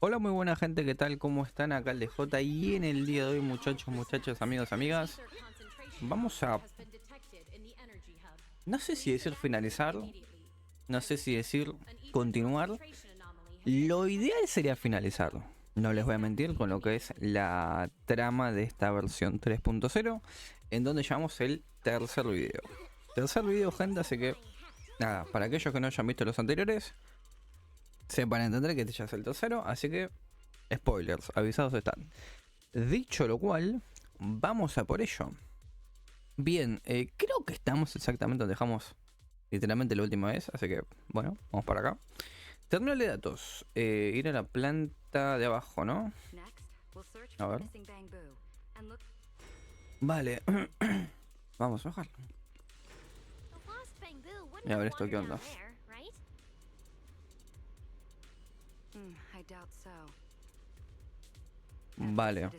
Hola, muy buena gente, ¿qué tal? ¿Cómo están? Acá ElDejota y en el día de hoy, muchachos, amigos, amigas, vamos a... No sé si decir finalizar, no sé si decir continuar. Lo ideal sería finalizar, no les voy a mentir, con lo que es la trama de esta versión 3.0, en donde llevamos el tercer video. Tercer video, gente, así que... Nada, para aquellos que no hayan visto los anteriores, sepan entender que este ya es el tercero, así que... Spoilers, avisados están. Dicho lo cual, vamos a por ello. Bien, creo que estamos exactamente donde dejamos literalmente la última vez, así que bueno, vamos para acá. Terminal de datos, ir a la planta de abajo, ¿no? A ver. Vale, vamos a bajar. Y a ver esto qué onda. Vale.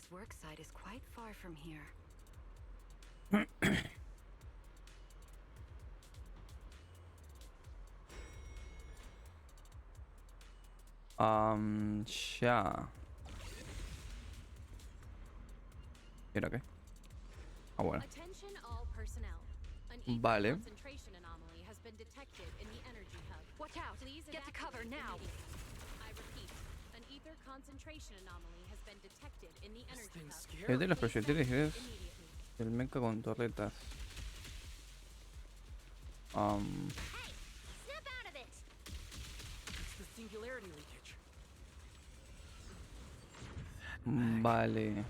Ya. ¿Y ahora qué? Ah, bueno. Vale. Es de los proyectiles es el mecha con torretas. Vale.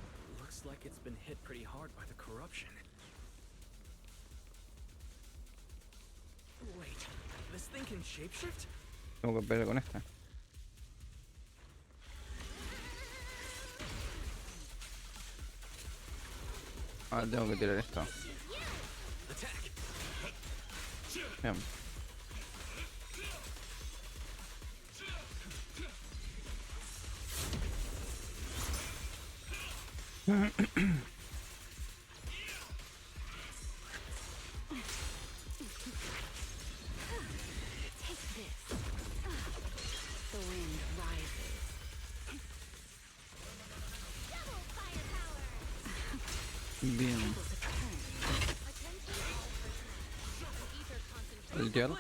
Tengo que pelear con esta. Ahora tengo que tirar esto. Bien. Bien. El tierra.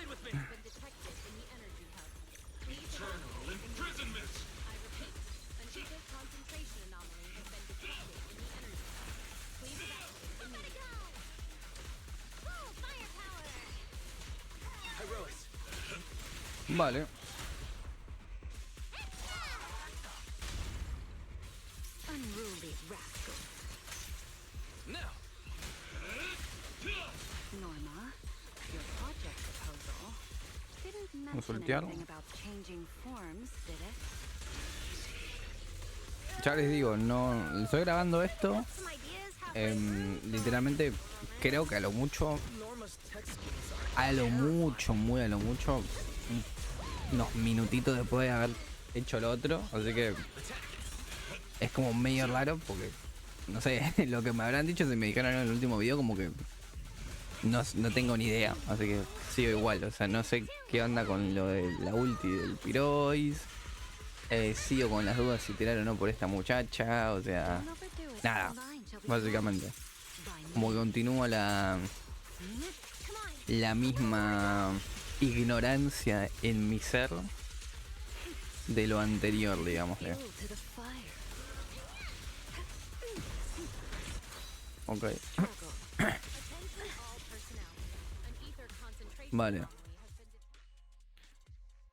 Vale. Norma, your project proposal didn't mention Consultear. anything about changing forms, did it? Ya les digo, no estoy grabando esto. Literalmente creo que a lo mucho, muy a lo mucho, unos minutitos después de haber hecho lo otro. Así que es como medio raro porque no sé, lo que me habrán dicho si me dijeron en el último video como que no tengo ni idea, así que sigo igual, o sea, no sé qué onda con lo de la ulti del Pirois, sigo con las dudas si tirar o no por esta muchacha, o sea, nada, básicamente, como que continúa la misma ignorancia en mi ser de lo anterior, digámosle. Ok. Vale.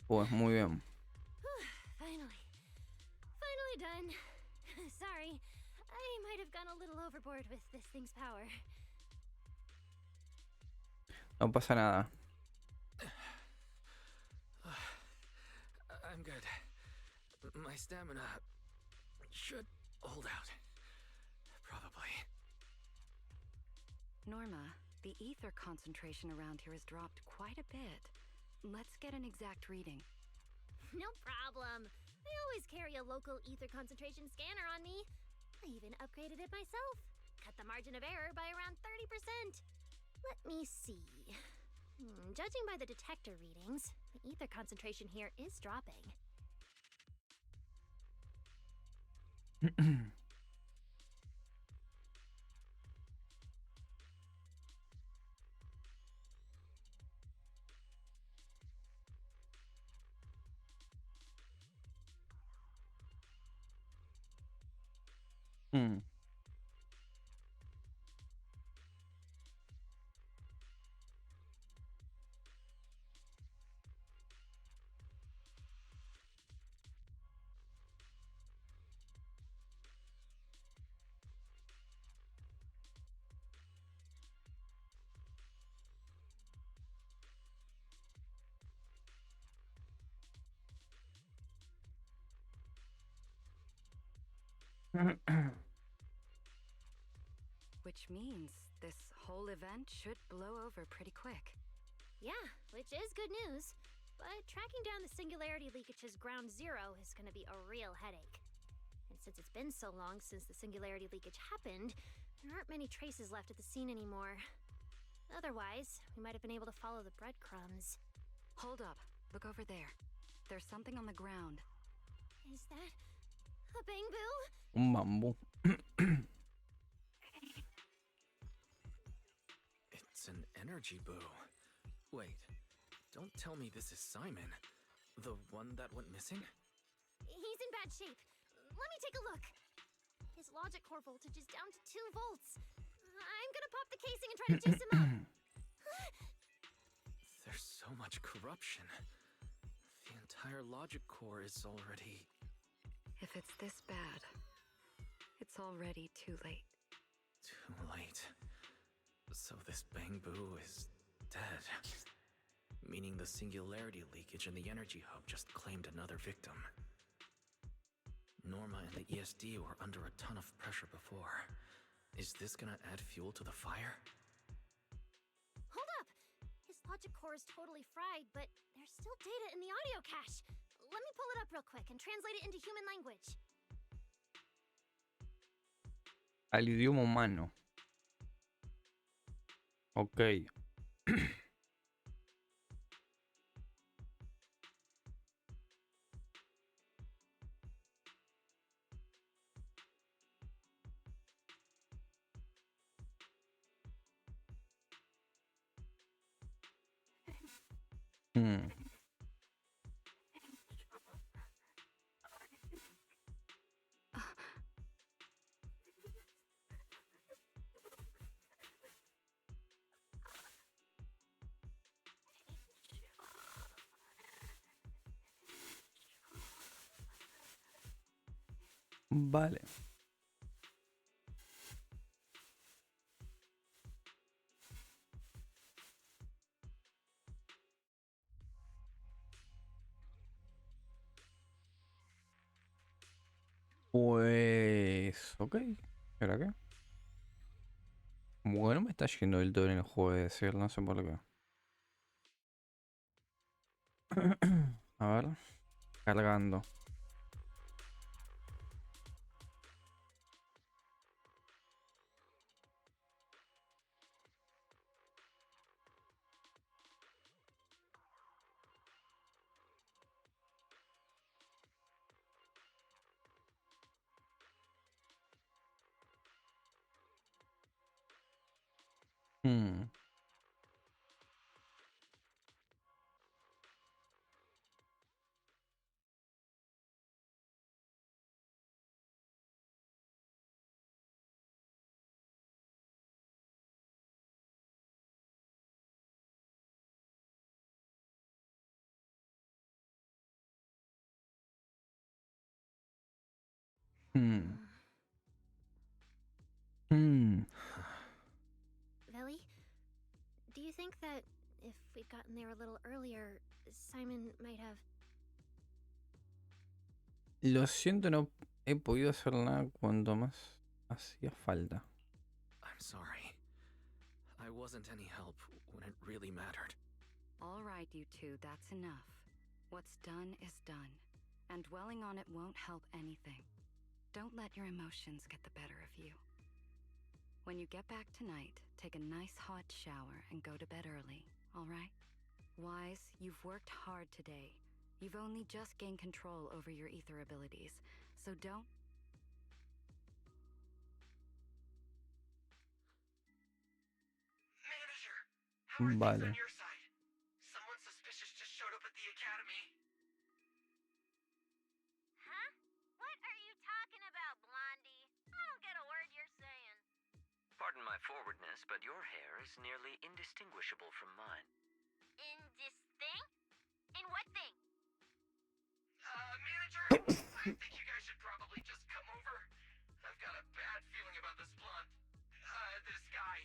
Pues muy bien. Finally done. Sorry, I might have gone a little overboard with this thing's power. No pasa nada. I'm good. My stamina should hold out. Probably. Norma, the ether concentration around here has dropped quite a bit. Let's get an exact reading. No problem. I always carry a local ether concentration scanner on me. I even upgraded it myself. Cut the margin of error by around 30%. Let me see. Judging by the detector readings, the ether concentration here is dropping. Hmm. Which means this whole event should blow over pretty quick. Yeah, which is good news. But tracking down the singularity leakage's ground zero is gonna be a real headache. And since it's been so long since the singularity leakage happened, there aren't many traces left at the scene anymore. Otherwise, we might have been able to follow the breadcrumbs. Hold up. Look over there. There's something on the ground. Is that a bamboo? Un bambú. It's an energy boo. Wait, don't tell me this is Simon. The one that went missing? He's in bad shape. Let me take a look. His logic core voltage is down to 2 volts. I'm gonna pop the casing and try to juice him up. There's so much corruption. The entire logic core is already... If it's this bad, it's already too late. too late. So this bamboo is dead. Meaning the singularity leakage in the energy hub just claimed another victim. Norma and the ESD were under a ton of pressure before. Is this gonna add fuel to the fire? Hold up! His logic core is totally fried, but there's still data in the audio cache. Let me pull it up real quick and translate it into human language. Al idioma humano. Ok. Hmm. Vale. Pues... Ok. ¿Era qué? Bueno, me está yendo del todo en el juego de decir, no sé por qué. A ver. Cargando. Hmm. Hmm. Hmm. Velly, do you think that if we'd gotten there a little earlier, Simon might have... Lo siento, no he podido hacer nada cuanto más hacía falta. I'm sorry. I wasn't any help when it really mattered. All right, you two, that's enough. What's done is done, and dwelling on it won't help anything. Don't let your emotions get the better of you. When you get back tonight, take a nice hot shower and go to bed early, all right? Wise, you've worked hard today. You've only just gained control over your ether abilities, so don't... Vale. Someone suspicious just showed up at the academy. Huh? What are you talking about, Blondie? I don't get a word you're saying. Pardon my forwardness, but your hair is nearly indistinguishable from mine. In this thing? In what thing? Manager, I think you guys should probably just come over. I've got a bad feeling about this blonde. This guy.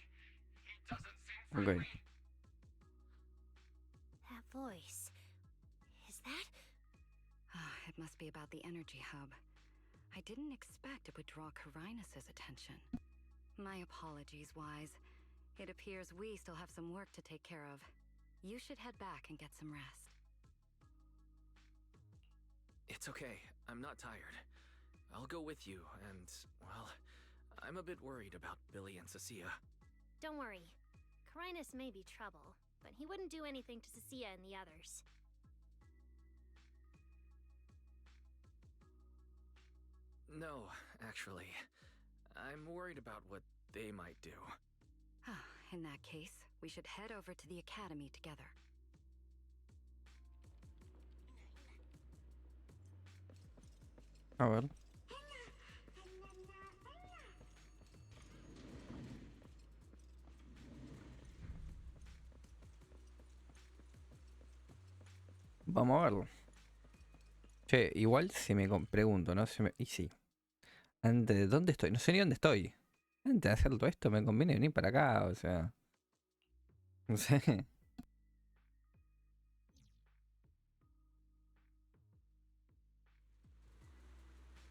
He doesn't seem Okay. friendly. That voice. Is that? It must be about the energy hub. I didn't expect it would draw Carinus' attention. My apologies, Wise. It appears we still have some work to take care of. You should head back and get some rest. It's okay. I'm not tired. I'll go with you, and, well, I'm a bit worried about Billy and Cecilia. Don't worry. Carinus may be trouble, but he wouldn't do anything to Cecilia and the others. No, actually. I'm worried about what they might do. In that case, we should head over to the academy together. A ver. Vamos a verlo. Che, igual si me pregunto, ¿no? Y sí. Antes de dónde estoy, no sé ni dónde estoy. Antes de hacer todo esto me conviene venir para acá, o sea. No sé.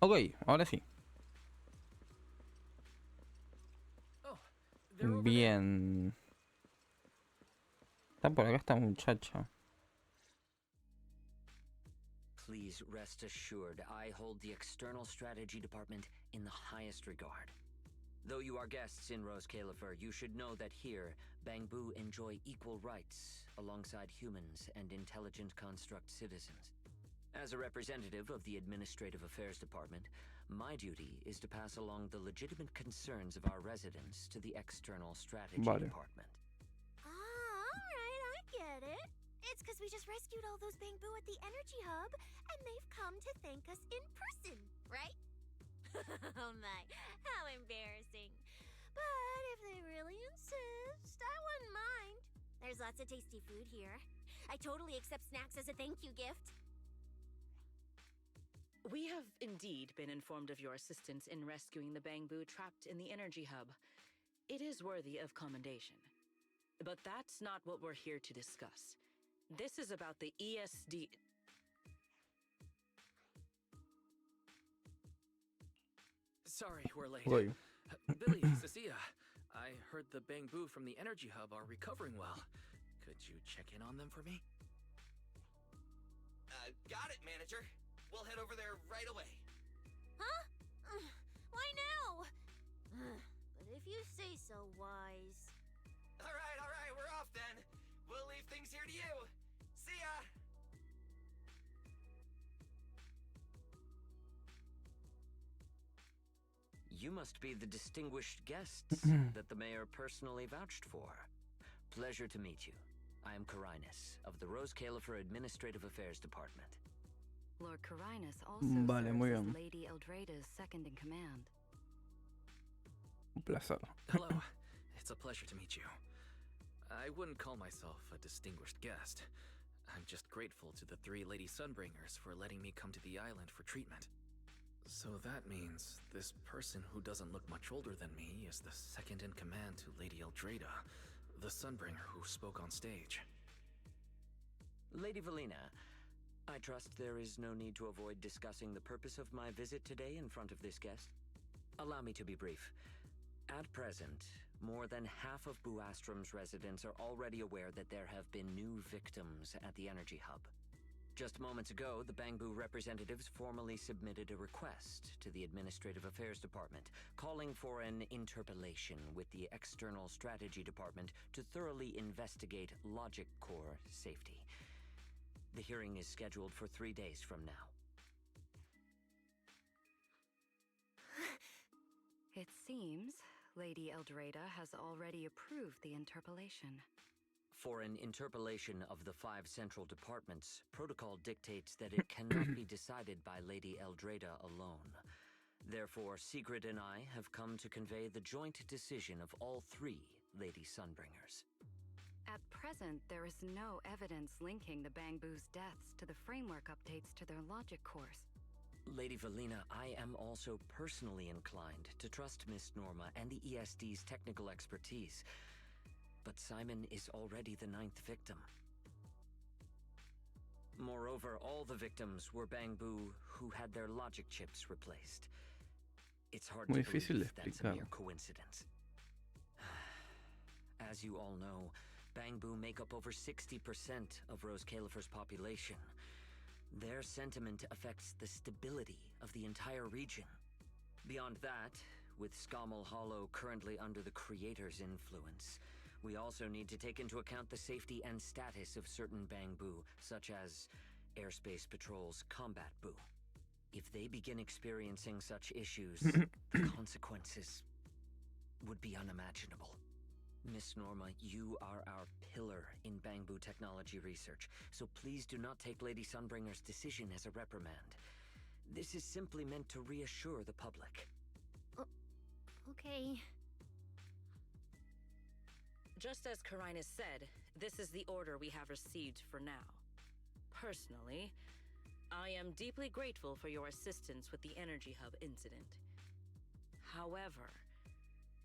Ok, ahora sí. Oh, they're over there. Bien. Está por acá esta muchacha. Please rest assured, I hold the External Strategy Department in the highest regard. Though you are guests in Rose Califer, you should know that here, Bangbu enjoy equal rights alongside humans and intelligent construct citizens. As a representative of the Administrative Affairs Department, my duty is to pass along the legitimate concerns of our residents to the External Strategy Department. Alright, I get it. It's because we just rescued all those Bangbu at the energy hub, and they've come to thank us in person, right? Oh my, how embarrassing. But if they really insist, I wouldn't mind. There's lots of tasty food here. I totally accept snacks as a thank you gift. We have indeed been informed of your assistance in rescuing the Bangbu trapped in the energy hub. It is worthy of commendation. But that's not what we're here to discuss. This is about the ESD... Sorry, we're late. Ok. Billy, Cecilia, I heard the Bangbu from the energy hub are recovering well. Could you check in on them for me? Got it, manager. We'll head over there right away. Huh? Why now? But if you say so, Wise. All right, we're off then. We'll leave things here to you. See ya! You must be the distinguished guests that the mayor personally vouched for. Pleasure to meet you. I am Carinus, of the Rose Califer Administrative Affairs Department. Lord Carinus also Vale, muy serves bien. as Lady Eldrada's second in command. Un placer. Hello. It's a pleasure to meet you. I wouldn't call myself a distinguished guest. I'm just grateful to the 3 Lady Sunbringers for letting me come to the island for treatment. So that means this person who doesn't look much older than me is the second in command to Lady Eldrada, the Sunbringer who spoke on stage. Lady Velina, I trust there is no need to avoid discussing the purpose of my visit today in front of this guest. Allow me to be brief. At present, more than half of Buastrom's residents are already aware that there have been new victims at the energy hub. Just moments ago, the Bangbu representatives formally submitted a request to the Administrative Affairs Department, calling for an interpellation with the External Strategy Department to thoroughly investigate Logic Core safety. The hearing is scheduled for 3 days from now. It seems Lady Eldrada has already approved the interpellation. For an interpolation of the 5 central departments, protocol dictates that it cannot be decided by Lady ElDejota alone. Therefore, Secret and I have come to convey the joint decision of all 3 Lady Sunbringers. At present, there is no evidence linking the Bangbu's deaths to the framework updates to their logic cores. Lady Velina, I am also personally inclined to trust Miss Norma and the ESD's technical expertise. But Simon is already the 9th victim. Moreover, all the victims were Bangbu who had their logic chips replaced. It's hard Muy to difícil de believe that's a explicar. mere coincidence. As you all know, Bangbu make up over 60% of Rose Califer's population. Their sentiment affects the stability of the entire region. Beyond that, with Scommel Hollow currently under the Creator's influence, we also need to take into account the safety and status of certain Bangbu, such as Airspace Patrol's Combat Bu. If they begin experiencing such issues, the consequences would be unimaginable. Miss Norma, you are our pillar in Bangbu technology research, so please do not take Lady Sunbringer's decision as a reprimand. This is simply meant to reassure the public. Okay. Just as Carinus said, this is the order we have received for now. Personally, I am deeply grateful for your assistance with the Energy Hub incident. However,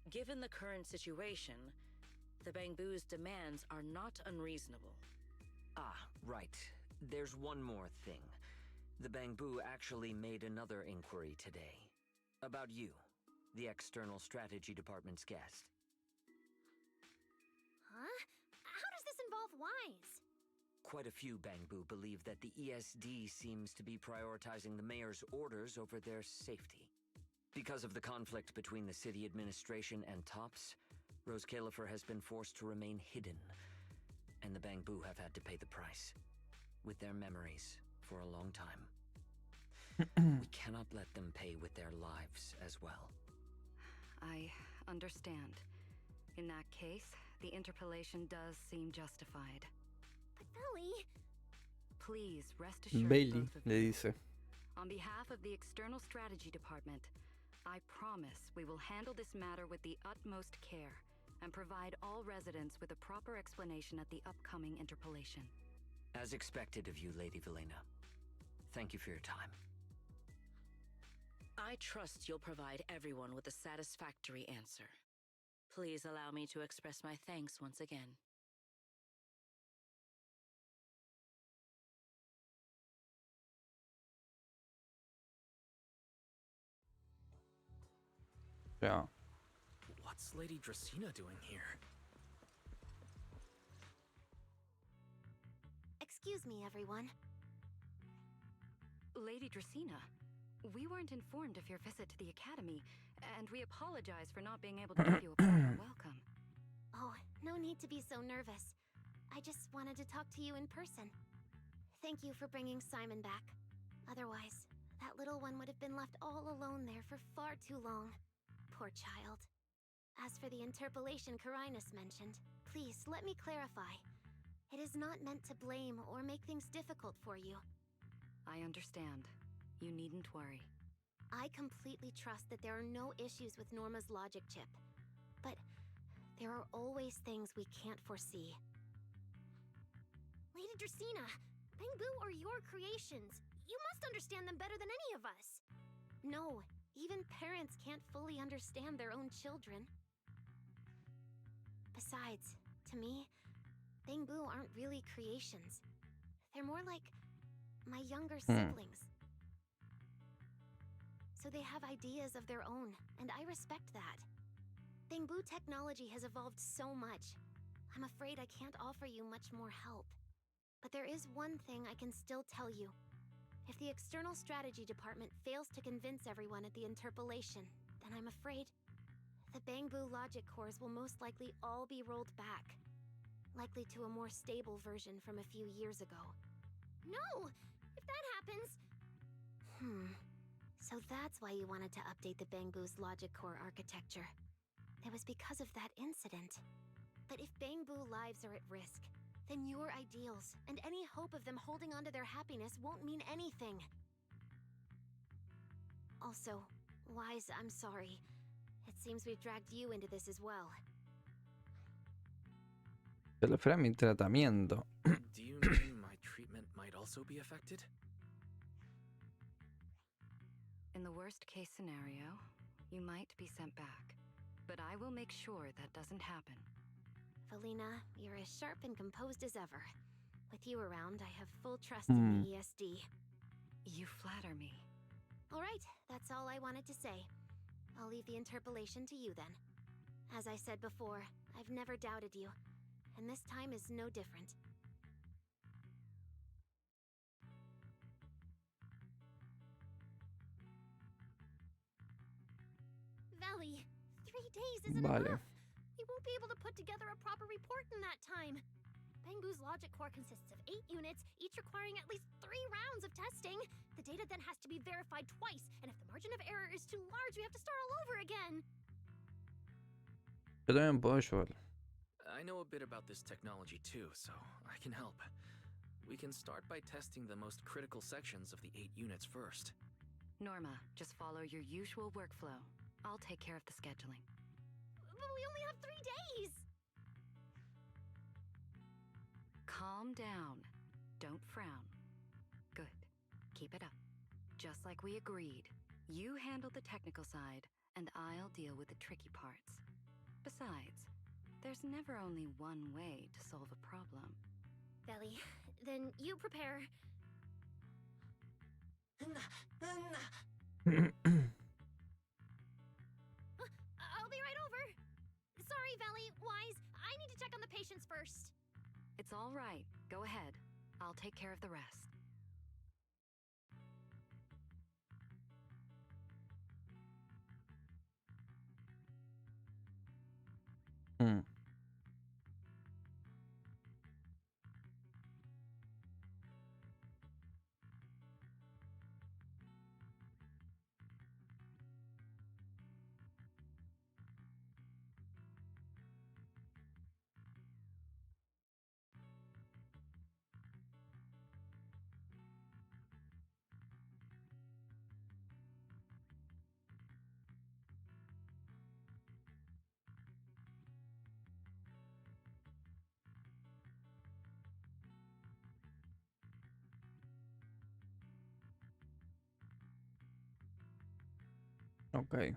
given the current situation, the Bangbu's demands are not unreasonable. Ah, right. There's one more thing. The Bangbu actually made another inquiry today. About you, the External Strategy Department's guest. Huh? How does this involve Wise? Quite a few Bangbu believe that the ESD seems to be prioritizing the mayor's orders over their safety. Because of the conflict between the city administration and TOPS, Rose Califer has been forced to remain hidden, and the Bangbu have had to pay the price, with their memories, for a long time. We cannot let them pay with their lives as well. I understand. In that case, the interpolation does seem justified. But Belly... Please, rest assured, Bailey both of le you. dice. On behalf of the External Strategy Department, I promise we will handle this matter with the utmost care and provide all residents with a proper explanation at the upcoming interpolation. As expected of you, Lady Velina. Thank you for your time. I trust you'll provide everyone with a satisfactory answer. Please allow me to express my thanks once again. Ya. What's Lady Dracena doing here? Excuse me, everyone. Lady Dracena, we weren't informed of your visit to the Academy, and we apologize for not being able to give you a proper welcome. Oh, no need to be so nervous. I just wanted to talk to you in person. Thank you for bringing Simon back. Otherwise, that little one would have been left all alone there for far too long. Poor child. As for the interpolation Carinus mentioned, please let me clarify. It is not meant to blame or make things difficult for you. I understand. You needn't worry. I completely trust that there are no issues with Norma's logic chip. But there are always things we can't foresee. Lady Dracena, Bangbu are your creations. You must understand them better than any of us. No, even parents can't fully understand their own children. Besides, to me, Bangbu aren't really creations. They're more like my younger siblings. So they have ideas of their own, and I respect that. Bangbu technology has evolved so much. I'm afraid I can't offer you much more help. But there is one thing I can still tell you. If the External Strategy Department fails to convince everyone at the interpolation, then I'm afraid the Bangbu logic cores will most likely all be rolled back. Likely to a more stable version from a few years ago. No! If that happens... So that's why you wanted to update the Bangbu's logic core architecture. It was because of that incident. But if Bangbu lives are at risk, then your ideals and any hope of them holding on to their happiness won't mean anything. Also, Wise, I'm sorry. It seems we've dragged you into this as well. Se refiere a mi tratamiento. Do you mean my treatment might also be affected? In the worst case scenario, you might be sent back. But I will make sure that doesn't happen. Velina, you're as sharp and composed as ever. With you around, I have full trust in the ESD. You flatter me. All right, that's all I wanted to say. I'll leave the interpolation to you then. As I said before, I've never doubted you, and this time is no different. Valley, 3 days isn't enough. We won't be able to put together a proper report in that time. Bangbu's logic core consists of 8 units, each requiring at least 3 rounds of testing. The data then has to be verified twice, and if the margin of error is too large, we have to start all over again. Yo también puedo ayudar. I know a bit about this technology too, so I can help. We can start by testing the most critical sections of the 8 units first. Norma, just follow your usual workflow. I'll take care of the scheduling. But we only have 3 days! Calm down. Don't frown. Good. Keep it up. Just like we agreed. You handle the technical side, and I'll deal with the tricky parts. Besides, there's never only one way to solve a problem. Valley, then you prepare. I'll be right over. Sorry, Valley, Wise, I need to check on the patients first. It's all right. Go ahead. I'll take care of the rest. Ok.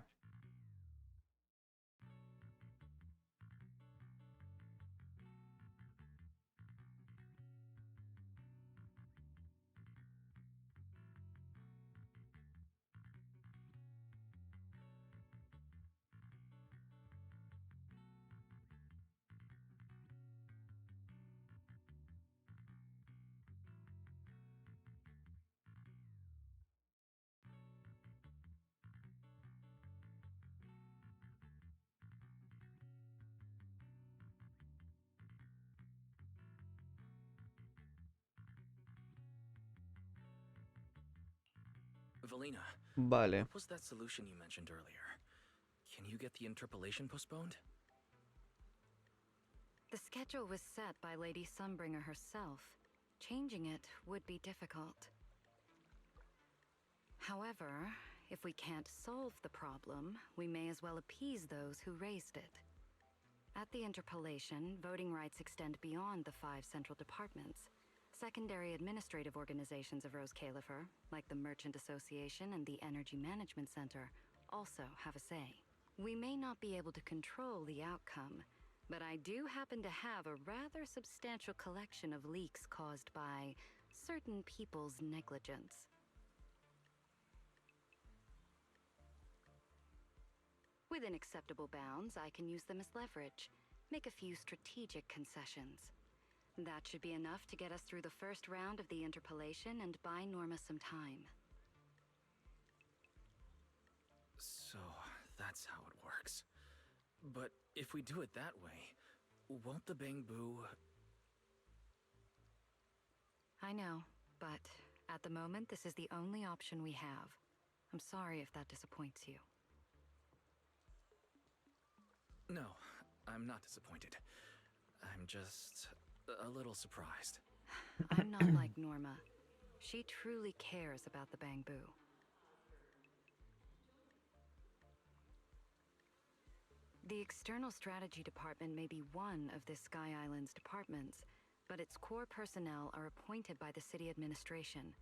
Velina, Vale. what was that solution you mentioned earlier? Can you get the interpolation postponed? The schedule was set by Lady Sunbringer herself. Changing it would be difficult. However, if we can't solve the problem, we may as well appease those who raised it. At the interpolation, voting rights extend beyond the 5 central departments. Secondary administrative organizations of Rose Califer, like the Merchant Association and the Energy Management Center, also have a say. We may not be able to control the outcome, but I do happen to have a rather substantial collection of leaks caused by certain people's negligence. Within acceptable bounds, I can use them as leverage, make a few strategic concessions. That should be enough to get us through the first round of the interpolation and buy Norma some time. So, that's how it works. But if we do it that way, won't the Bangbu... I know, but at the moment, this is the only option we have. I'm sorry if that disappoints you. No, I'm not disappointed. I'm just A little surprised. I'm not like Norma. She truly cares about the bamboo. The External Strategy Department may be one of this Sky Island's departments, but its core personnel are appointed by the city administration.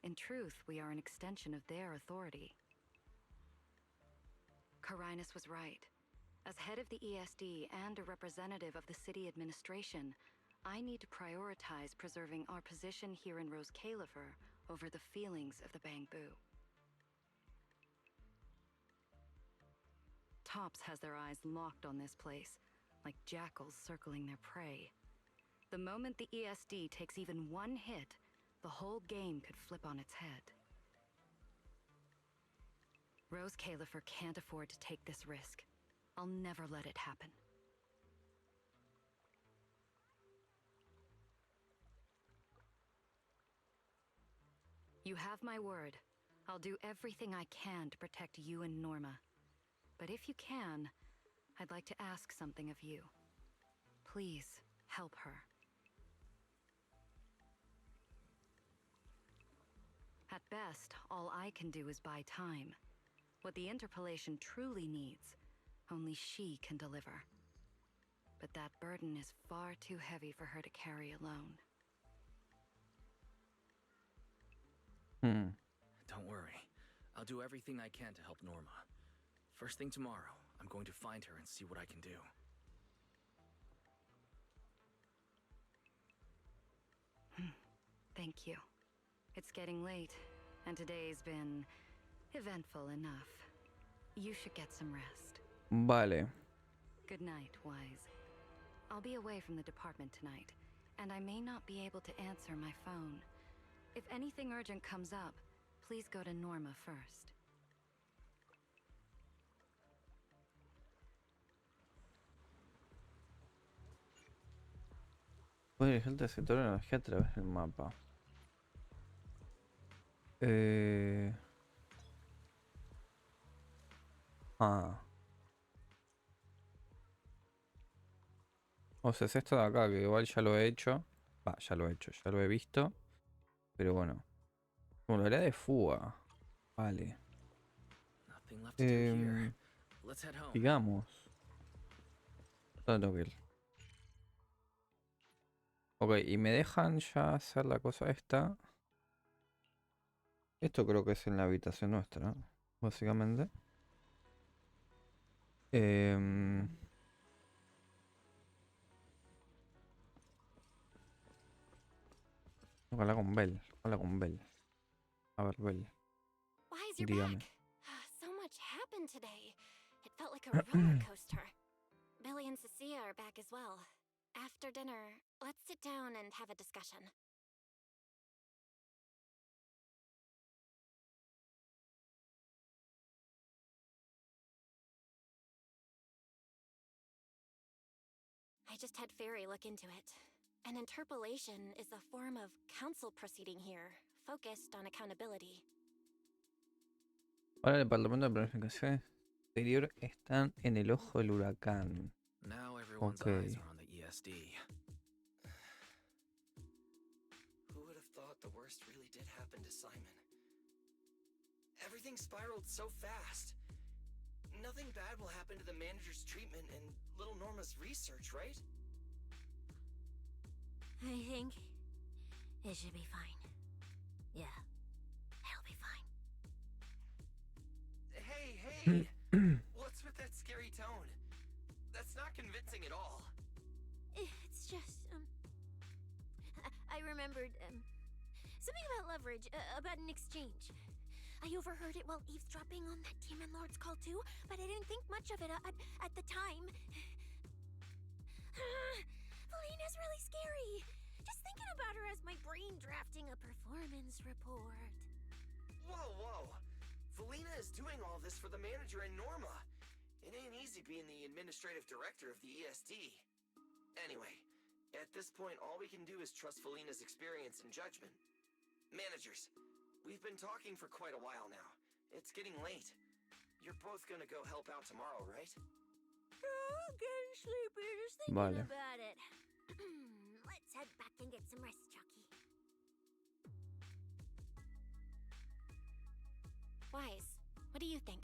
In truth, we are an extension of their authority. Carinus was right. As head of the ESD and a representative of the city administration, I need to prioritize preserving our position here in Rose Califer over the feelings of the bamboo. Tops has their eyes locked on this place, like jackals circling their prey. The moment the ESD takes even one hit, the whole game could flip on its head. Rose Califer can't afford to take this risk. I'll never let it happen. You have my word. I'll do everything I can to protect you and Norma. But if you can, I'd like to ask something of you. Please, help her. At best, all I can do is buy time. What the interpolation truly needs, only she can deliver. But that burden is far too heavy for her to carry alone. Don't worry. I'll do everything I can to help Norma. First thing tomorrow, I'm going to find her and see what I can do. Thank you. It's getting late, and today's been eventful enough. You should get some rest. Vale. Good night, Wise. I'll be away from the department tonight, and I may not be able to answer my phone. If anything urgent comes up, please go to Norma first. Puedes dirigirte al sector de energía a través del mapa. O sea, es esto de acá, que igual ya lo he hecho. Ya lo he hecho, ya lo he visto. Pero bueno. Como la área de fuga. Vale. Nothing left to do here. Let's head home. Digamos. ¿Dónde tengo que ir? Ok, y me dejan ya hacer la cosa esta. Esto creo que es en la habitación nuestra, básicamente. Ojalá con Bell. Ojalá con Bell. A ver, Bell. Wise, you're Dígame. back. So much happened today. It felt like a roller coaster. Billy and Cecilia are back as well. After dinner, let's sit down and have a discussion. I just had Fairy look into it. An interpolation is a form of council proceeding here, focused on accountability. Ahora el departamento de planificación exterior están en el ojo del huracán. Now everyone's Okay. eyes are on the ESD. Who would have thought the worst really did happen to Simon? Everything spiraled so fast. Nothing bad will happen to the manager's treatment and little Norma's research, right? I think it should be fine. Yeah, it'll be fine. Hey! What's with that scary tone? That's not convincing at all. It's just, I remembered, something about leverage, about an exchange. I overheard it while eavesdropping on that Demon Lord's call too, but I didn't think much of it at the time. Velina's really scary. Just thinking about her as my brain drafting a performance report. Whoa! Velina is doing all this for the manager and Norma. It ain't easy being the administrative director of the ESD. Anyway, at this point, all we can do is trust Velina's experience and judgment. Managers, we've been talking for quite a while now. It's getting late. You're both gonna go help out tomorrow, right? Oh, getting sleepy just thinking Vale. about it. Let's Let's head back and get some rest, Chucky. Wise, what do you think?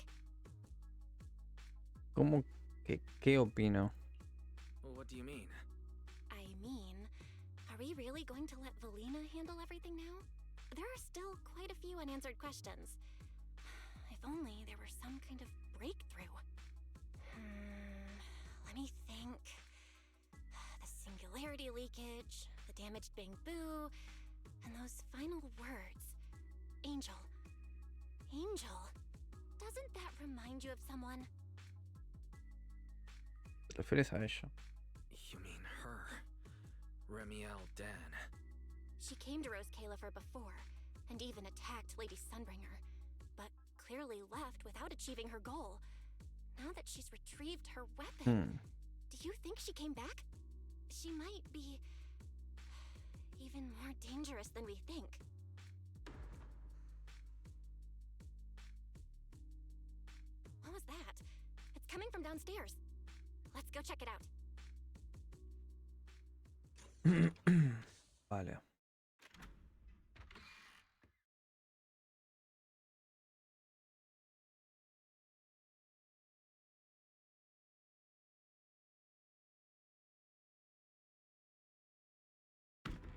¿Cómo que qué opino? What do you mean? I mean, are we really going to let Velina handle everything now? There are still quite a few unanswered questions. If only there were some kind of breakthrough. Let me think. The singularity leakage, the damaged bamboo, and those final words. Angel. Angel. Doesn't that remind you of someone? ¿Te refieres a ella? You mean her? Remiel Dan. She came to Rose Califer before, and even attacked Lady Sunbringer, but clearly left without achieving her goal. Now that she's retrieved her weapon, do you think she came back? She might be even more dangerous than we think. What was that? It's coming from downstairs. Let's go check it out. Vale.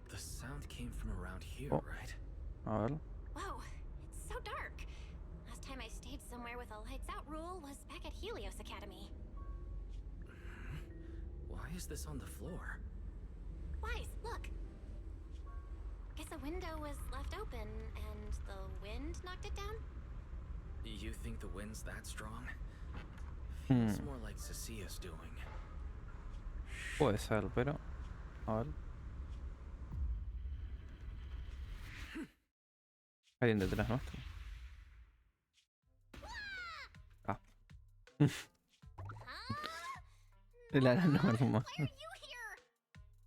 The sound came from around here, Oh. right? A ver. Whoa, it's so dark. Last time I stayed somewhere with a lights out rule was back at Helios Academy. Why is this on the floor? Wise, look. Guess a window was left open and the wind knocked it down? You think the wind's that strong? Feels more like Cecia's doing. Puede ser, pero... A ver. Alguien detrás nuestro. Ah. La Norma. Why are you here?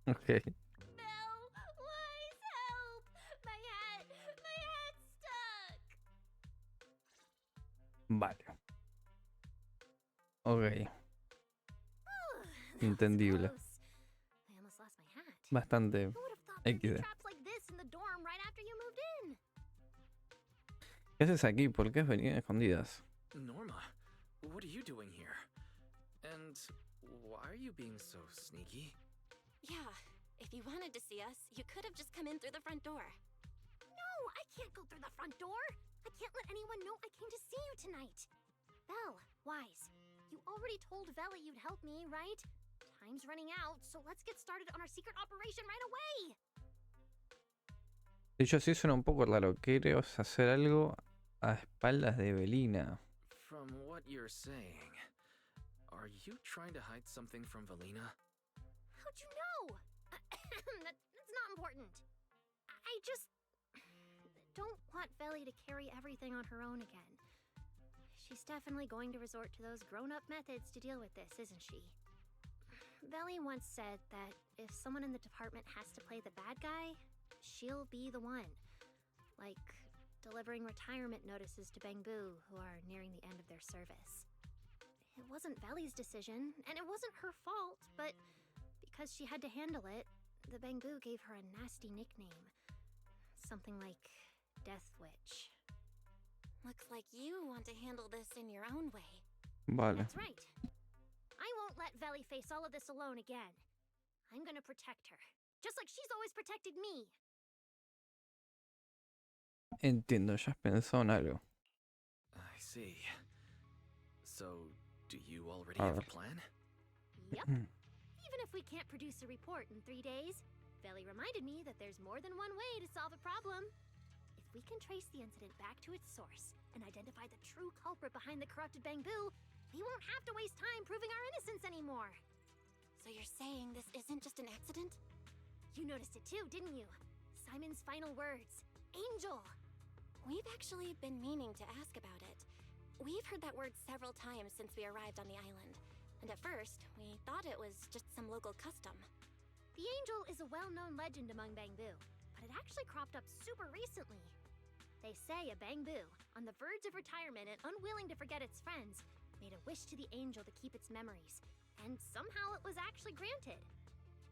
Ok. No, Wise, help! My hat's stuck. Vale. Ok. That was Entendible. close. I almost lost my hat. Bastante Who would have thought there'd be XD. traps like this in the dorm right after you moved in? ¿Qué haces aquí? ¿Por qué has venido escondidas? Norma, what are you doing here? And why are you being so sneaky? Yeah, if you wanted to see us, you could have just come in through the front door. No, I can't go through the front door. I can't let anyone know I came to see you tonight. Belle, Wise, you already told Vela you'd help me, right? Time's running out, so let's get started on our secret operation right away. De hecho, sí suena un poco raro. ¿Quieres hacer algo a espaldas de Velina? From what you're saying, are you trying to hide something from Velina? How'd you know? That's not important. I just don't want Veli to carry everything on her own again. She's definitely going to resort to those grown-up methods to deal with this, isn't she? Veli once said that if someone in the department has to play the bad guy, she'll be the one. Like delivering retirement notices to Bangbu who are nearing the end of their service. It wasn't Veli's decision, and it wasn't her fault, but because she had to handle it, the Bangbu gave her a nasty nickname. Something like Death Witch. Looks like you want to handle this in your own way. Vale. That's right. I won't let Veli face all of this alone again. I'm gonna protect her, just like she's always protected me. Entiendo, ya has pensado en algo. I see. So, do you already A have a ver. plan? Yep. Even if we can't produce a report in 3 days, Veli reminded me that there's more than one way to solve a problem. If we can trace the incident back to its source and identify the true culprit behind the corrupted Bangbu, we won't have to waste time proving our innocence anymore. So you're saying this isn't just an accident? You noticed it too, didn't you? Simon's final words. Angel! We've actually been meaning to ask about it. We've heard that word several times since we arrived on the island. And at first, we thought it was just some local custom. The Angel is a well-known legend among Bangbu, but it actually cropped up super recently. They say a Bangbu, on the verge of retirement and unwilling to forget its friends, made a wish to the Angel to keep its memories, and somehow it was actually granted.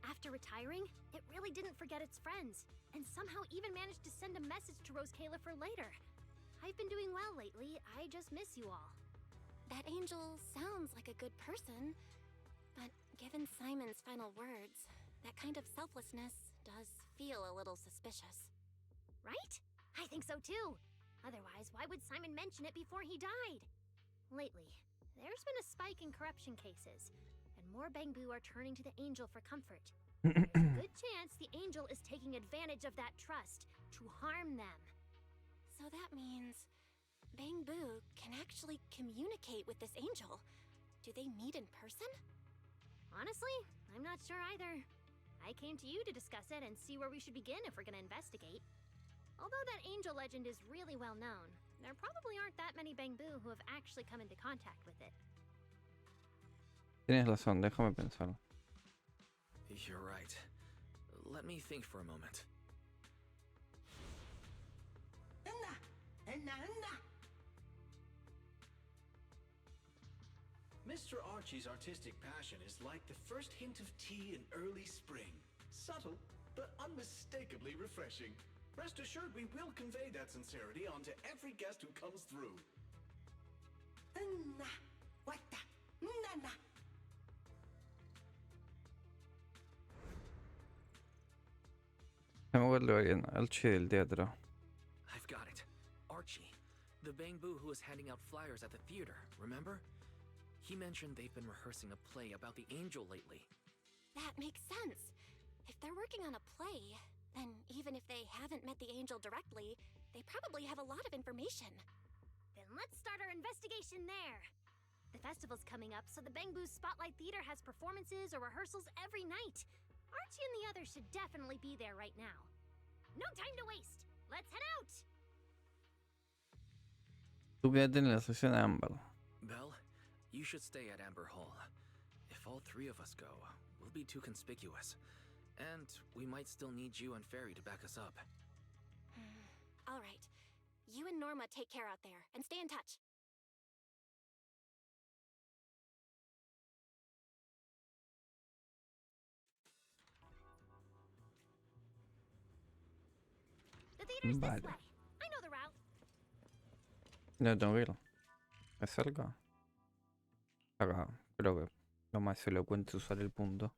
After retiring, it really didn't forget its friends, and somehow even managed to send a message to Rose Kayla for later. I've been doing well lately, I just miss you all. That angel sounds like a good person, but given Simon's final words, that kind of selflessness does feel a little suspicious. Right? I think so too. Otherwise, why would Simon mention it before he died? Lately, there's been a spike in corruption cases, and more Bangboo are turning to the angel for comfort. There's a good chance the angel is taking advantage of that trust to harm them. So that means Bangboo can actually communicate with this angel. Do they meet in person? Honestly, I'm not sure either. I came to you to discuss it and see where we should begin if we're gonna investigate. Although that angel legend is really well known, there probably aren't that many Bangboo who have actually come into contact with it. Tienes razón, déjame pensar. You're right. Let me think for a moment. Mr. Archie's artistic passion is like the first hint of tea in early spring. Subtle, but unmistakably refreshing. Rest assured we will convey that sincerity onto every guest who comes through. Se me acuerdo bien, Archie del teatro. I've got it. Archie. The Bangboo who was handing out flyers at the theater, remember? He mentioned they've been rehearsing a play about the angel lately. That makes sense. If they're working on a play, then even if they haven't met the angel directly, they probably have a lot of information. Then let's start our investigation there. The festival's coming up, so the Bangboo Spotlight Theater has performances or rehearsals every night. Archie and the others should definitely be there right now. No time to waste. Let's head out. Tú quédate en la sección Amber. Belle, you should stay at Amber Hall. If all three of us go, we'll be too conspicuous. And we might still need you and Fairy to back us up. All right. You and Norma take care out there, and stay in touch. The theater's Vale. this way. I know the route. No tengo que ir. ¿Es cerca? Acá. Creo que lo más elocuente es usar el punto.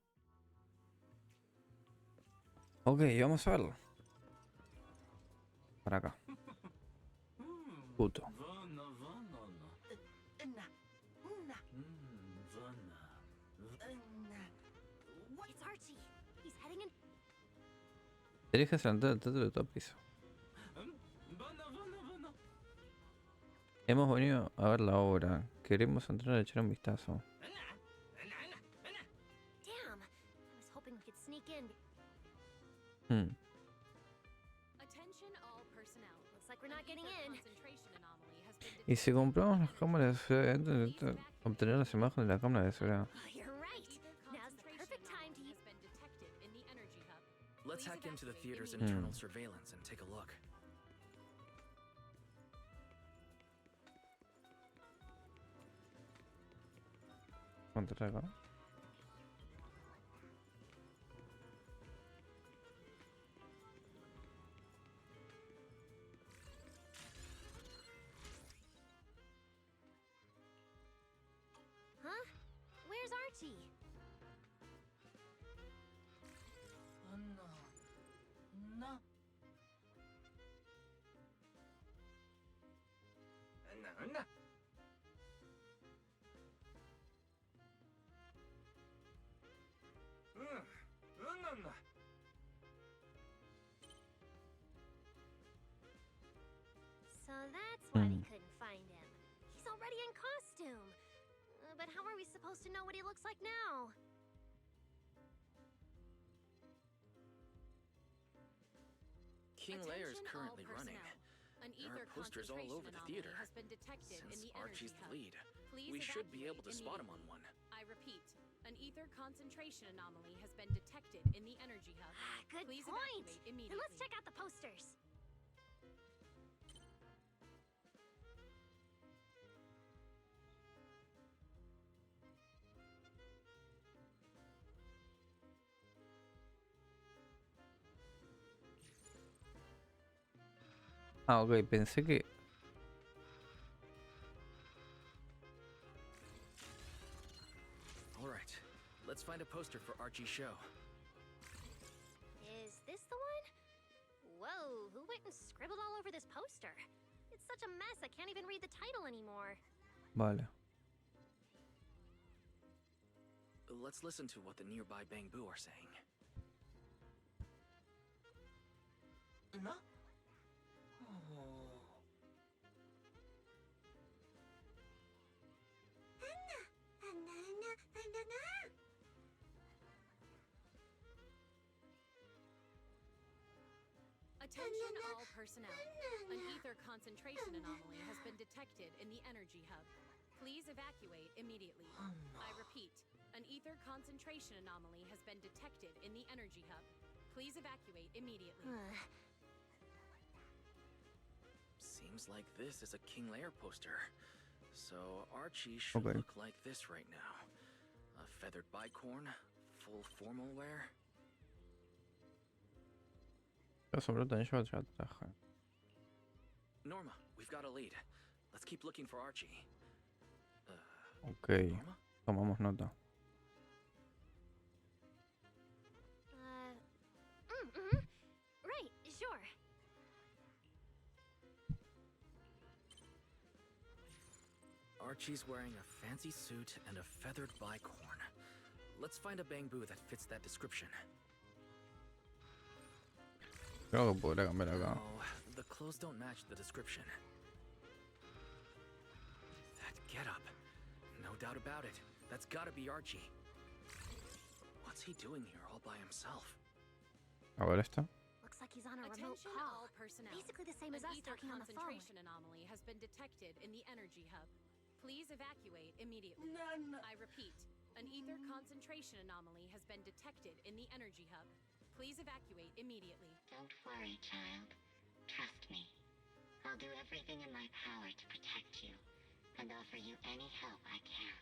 Ok, vamos a verlo. Para acá. Puto. It's Archie. He's heading in. Dirige al teatro de todo piso. Hemos venido a ver la obra. Queremos entrar a echar un vistazo. Damn. I was hoping we could sneak in. Attention all personnel. Looks like we're not getting in. Concentration anomaly has been Y si compramos las cámaras de seguridad, obtener las imágenes de la cámara de seguridad. Oh, you're right. Now's the perfect time to use. been detected in the energy hub. Let's hack into the evacuate theater's immediately. internal surveillance and take a look. ¿Cuánto acá? Huh? Where's Archie? So that's why we couldn't find him. He's already in costume. But how are we supposed to know what he looks like now? King Lear is Attention all currently running. personnel. An There are ether posters all concentration over the anomaly theater. has been detected in Since the Archie's energy the hub. lead, Please we should be able to evacuate spot him on immediately. one. I repeat, an ether concentration anomaly has been detected in the energy hub. Good Please point. evacuate Then immediately. let's check out the posters. Ah, ok, pensé que... All right, let's find a poster for Archie's show. Is this the one? Whoa, who went and scribbled all over this poster? It's such a mess, I can't even read the title anymore. Vale. Let's listen to what the nearby Bangbu are saying. No? Oh. Attention all personnel. An ether concentration anomaly has been detected in the energy hub. Please evacuate immediately. I repeat, an ether concentration anomaly has been detected in the energy hub. Please evacuate immediately. Seems like this is a King Lear poster. So Archie should Okay. look like this right now. A feathered bicorn, full formal wear. Norma, we've got a lead. Let's keep looking for Archie. Ok, Norma? tomamos nota. Right, sure. Archie's wearing a fancy suit and a feathered bicorn. Let's find a Bangbu that fits that description. Creo que podría cambiar acá. Oh, the clothes don't match the description. That getup. No doubt about it. That's gotta be Archie. What's he doing here all by himself? A ver esta. Looks like he's on a remote Attention call. all personnel. Basically the same as An us ether talking on the phone. concentration anomaly has been detected in the energy hub. Please evacuate immediately. I repeat, an ether concentration anomaly has been detected in the energy hub. Please evacuate immediately. Don't worry, child. Trust me. I'll do everything in my power to protect you and offer you any help I can.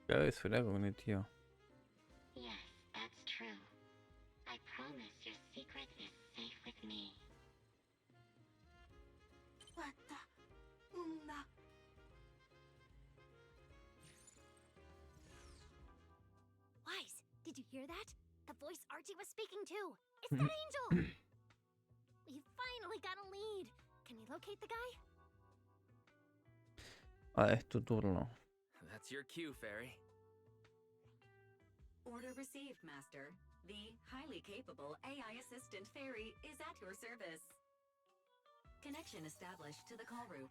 Ya ves, era cognitivo. Yes, that's true. I promise your secret is safe with me. Wise, did you hear that? The voice Archie was speaking to. It's that angel! We finally got a lead. Can we locate the guy? Ah, es tu turno. That's your cue, Fairy. Order received, Master. The highly capable AI assistant Fairy is at your service. Connection established to the call route.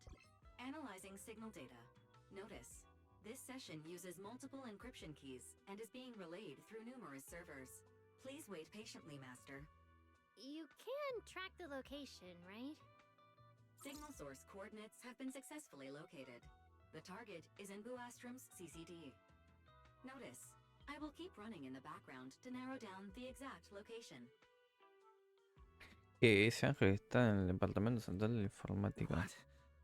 Analyzing signal data. Notice, this session uses multiple encryption keys and is being relayed through numerous servers. Please wait patiently, Master. You can track the location, right? Signal source coordinates have been successfully located. The target is in Buastrom's CCD. Notice, I will keep running in the background to narrow down the exact location. Que ese ángel está en el departamento central de informática. What?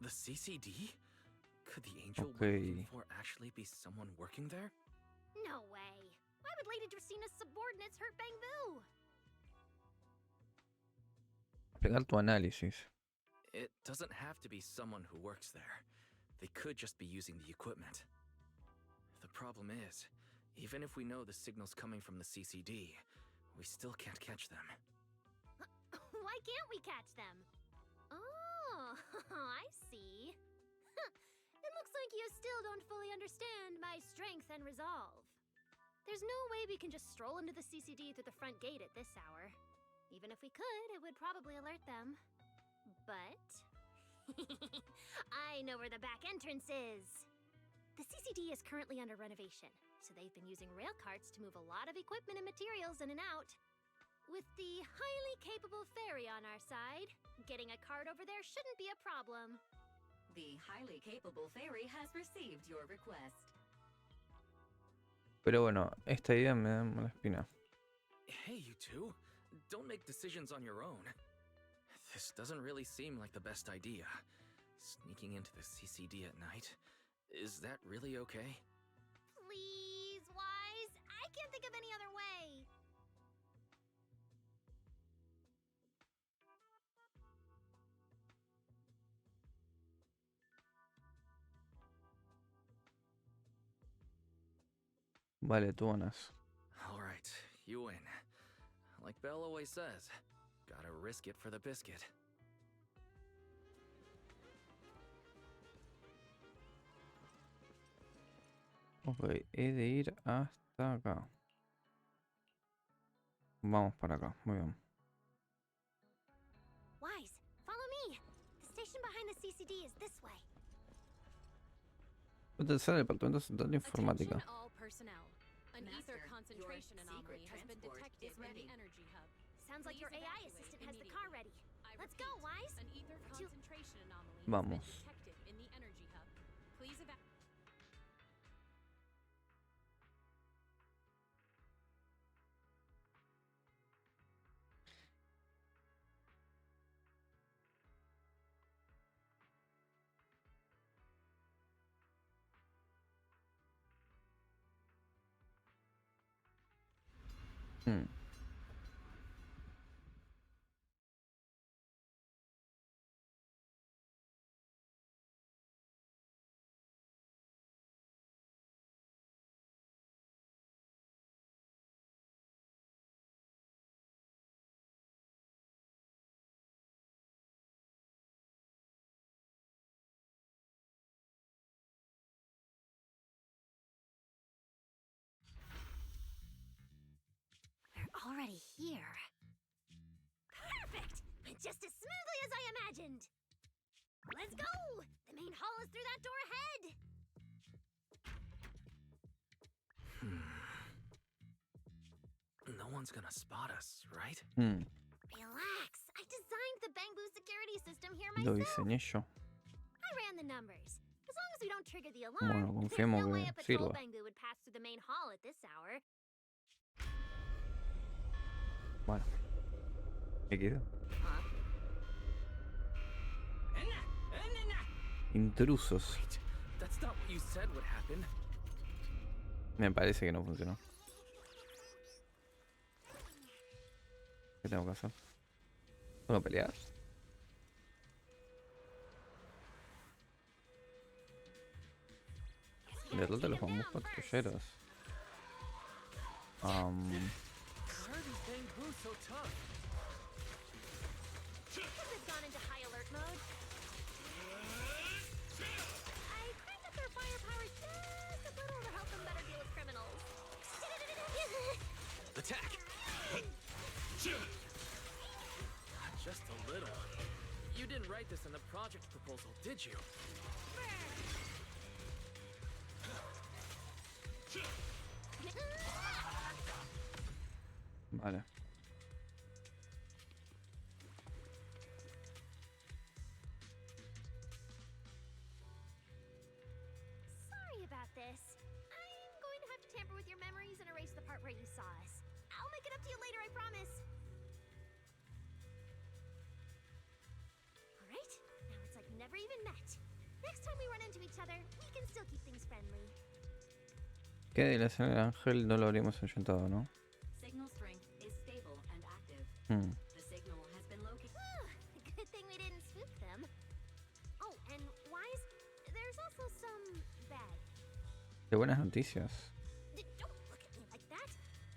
The CCD? Could the angel Okay. we're looking for actually be someone working there? No way. Why would Lady Dracina's subordinates hurt Bangbu? Explicar tu análisis. It doesn't have to be someone who works there. They could just be using the equipment. The problem is, even if we know the signal's coming from the CCD, we still can't catch them. Why can't we catch them? Oh, I see. It looks like you still don't fully understand my strength and resolve. There's no way we can just stroll into the CCD through the front gate at this hour. Even if we could, it would probably alert them. But... I know where the back entrance is! The CCD is currently under renovation, so they've been using rail carts to move a lot of equipment and materials in and out. With the highly capable Fairy on our side, getting a cart over there shouldn't be a problem. The highly capable Fairy has received your request. Pero bueno, esta idea me da mala espina. Hey, you two. Don't make decisions on your own. This doesn't really seem like the best idea. Sneaking into the CCD at night. Is that really okay? Please, can't think of any other way. Vale, tú ganas. Alright, you win. Like Belle always says, gotta risk it for the biscuit. Ok, he de ir hasta acá. Vamos para acá, muy bien. Wise, follow me. The station behind the CCD is this way. Utilizar el departamento central de informática. Attention all personnel. An ether Master, concentration your anomaly secret has been transport detected is in the ready. energy hub. Sounds like your Please AI evacuate assistant has the car ready. I Let's go, repeat, Wise. An ether To- concentration anomaly has Vamos. been detected in the energy hub. Please evacuate. Hmm. We're already here. Perfect! Just as smoothly as I imagined. Let's go! The main hall is through that door ahead. No one's gonna spot us, right? Hmm. Relax. I designed the Bangbu security system here Lo myself. diseñé yo. I ran the numbers. As long as we don't trigger the Bueno, alarm, there's confiemos no way que a patrol sirva. Bangbu would pass through the main hall at this hour. Bueno. Me quedo. Intrusos. Wait, that's not what you said would happen. Me parece que no funcionó. ¿Qué tengo que hacer? ¿Puedo pelear? Derrota a los bambús patrulleros. Why are these Bangbu so tough? Because they've gone into high alert mode. I cranked up their firepower just a little to help them better deal with criminals. Attack! Just a little. You didn't write this in the project proposal, did you? Vale. Sorry about this. I'm going to have to tamper with your memories and erase the part where you saw us. I'll make it up to you later, I promise. Alright, now it's like we never even met. Next time we run into each other, we can still keep things friendly. ¿Qué de la escena del ángel? No lo habríamos ayuntado, ¿no? Signal strength is stable and active. Hmm. The signal has been located. Good thing we didn't spook them. Oh, and Wise, there's also some bad. Qué buenas noticias. Don't look at me like that.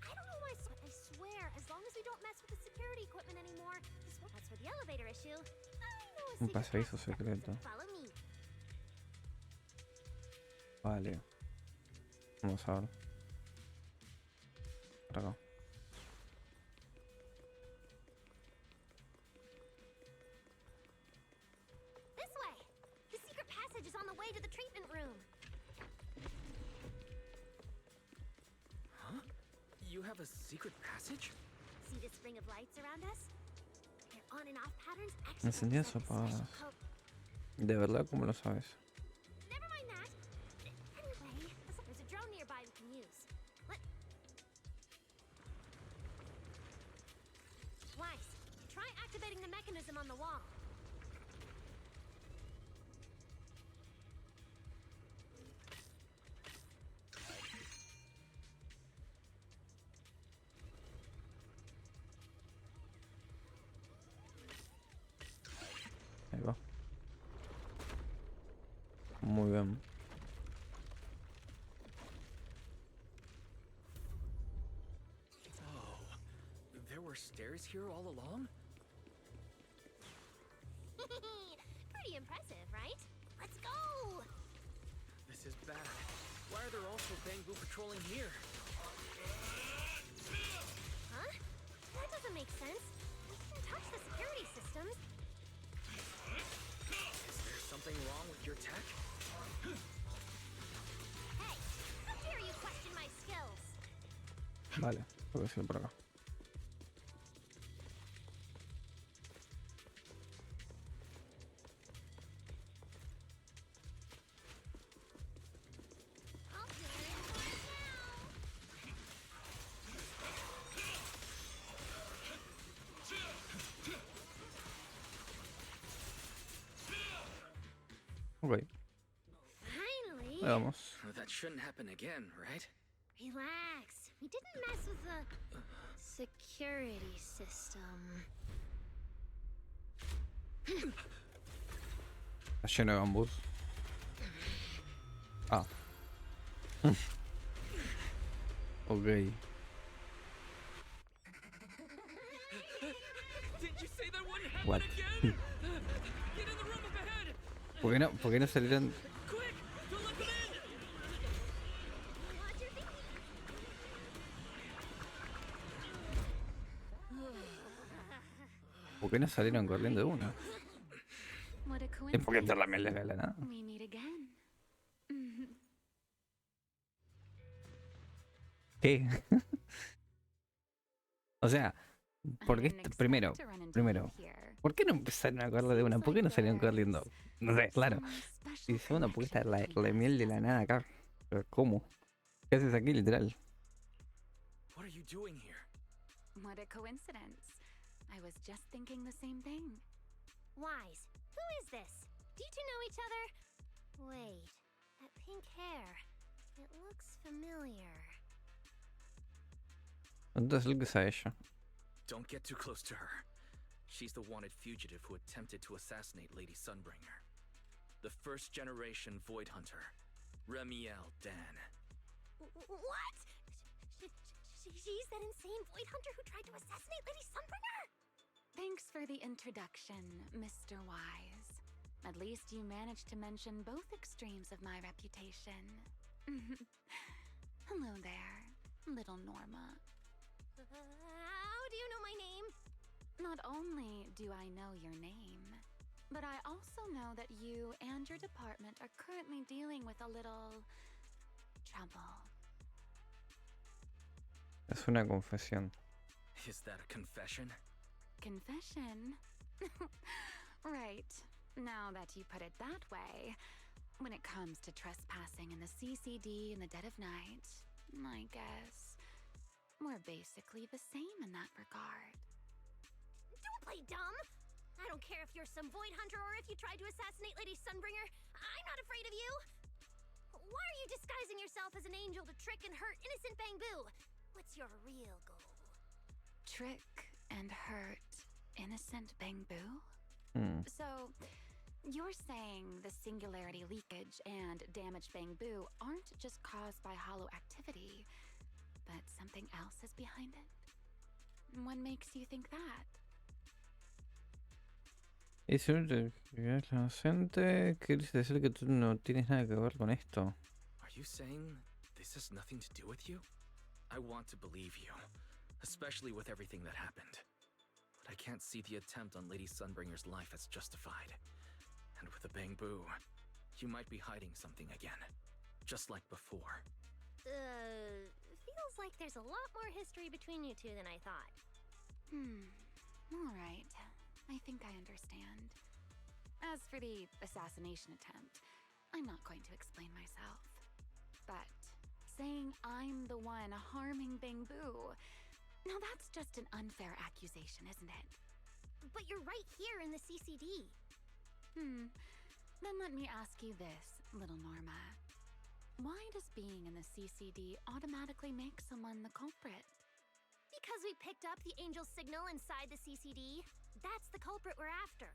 I don't know why, but I swear, as long as we don't mess with the security equipment anymore, as for the elevator issue, I know a Un secret pasadizo passage that secreto. lets them follow me. Vale. Vamos a ver. Por acá. This way. The secret passage is on the way to the treatment room. Huh? You have a secret passage? See this ring of lights around us? Their on and off patterns actually Encendidas o represent a special apagadas. code. ¿De verdad? ¿Cómo lo sabes? Never mind that. Anyway, there's a drone nearby we can use. Wise, try activating the mechanism on the wall. Muy bien. Oh, there were stairs here all along? Pretty impressive, right? Let's go! This is bad. Why are there also Bangbu patrolling here? Huh? That doesn't make sense. We didn't touch the security systems. Is there something wrong with your tech? Hey, how dare you question my skills? Vale, voy a ir por acá. I'll do it right Ok, now. Finally. ahí vamos. That shouldn't happen again, right? Relax. We didn't mess with the security system. Está lleno de bambús. Ah. Ok. Did you say that wouldn't happen What? again? Get in the room up ahead! ¿Por qué no salieron? Quick! Don't let them in! Watch your thinking. ¿Por qué no salieron corriendo de una? What a Es porque coincidence. te la miel de la nada. We meet again. ¿Qué? O sea, ¿por qué primero, ¿por qué no empezaron a correr de una? ¿Por qué no salieron corriendo? No sé, claro. Y segundo, ¿por qué está la miel de la nada acá? Pero, ¿cómo? ¿Qué haces aquí, literal? What are you doing here? What a coincidence. I was just thinking the same thing. Wise, who is this? Do you two know each other? Wait, that pink hair. It looks familiar. Entonces, lo que es a ella. Don't get too close to her. She's the wanted fugitive who attempted to assassinate Lady Sunbringer. The first generation Void Hunter, Remiel Dan. What? She's that insane Void Hunter who tried to assassinate Lady Sunbringer? Thanks for the introduction, Mr. Wise. At least you managed to mention both extremes of my reputation. Hello there, little Norma. How do you know my name? Not only do I know your name, but I also know that you and your department are currently dealing with a little trouble. Es una confesión. Is that a confession? Confession? Right. Now that you put it that way, when it comes to trespassing in the CCD in the dead of night, I guess we're basically the same in that regard. Don't play dumb. I don't care if you're some Void Hunter or if you tried to assassinate Lady Sunbringer. I'm not afraid of you. Why are you disguising yourself as an angel to trick and hurt innocent Bangbu? What's your real goal? Trick and hurt innocent Bangbu? So, you're saying the singularity leakage and damaged Bangbu aren't just caused by hollow activity, but something else is behind it? What makes you think that? Y si no te crees inocente, ¿quieres decir que tú no tienes nada que ver con esto? Are you saying this has nothing to do with you? I want to believe you, especially with everything that happened. But I can't see the attempt on Lady Sunbringer's life as justified. And with the Bangbu, you might be hiding something again, just like before. Feels like there's a lot more history between you two than I thought. All right. I think I understand. As for the assassination attempt, I'm not going to explain myself. But saying I'm the one harming Bangbu, now that's just an unfair accusation, isn't it? But you're right here in the CCD. Then let me ask you this, little Norma. Why does being in the CCD automatically make someone the culprit? Because we picked up the angel signal inside the CCD. That's the culprit we're after.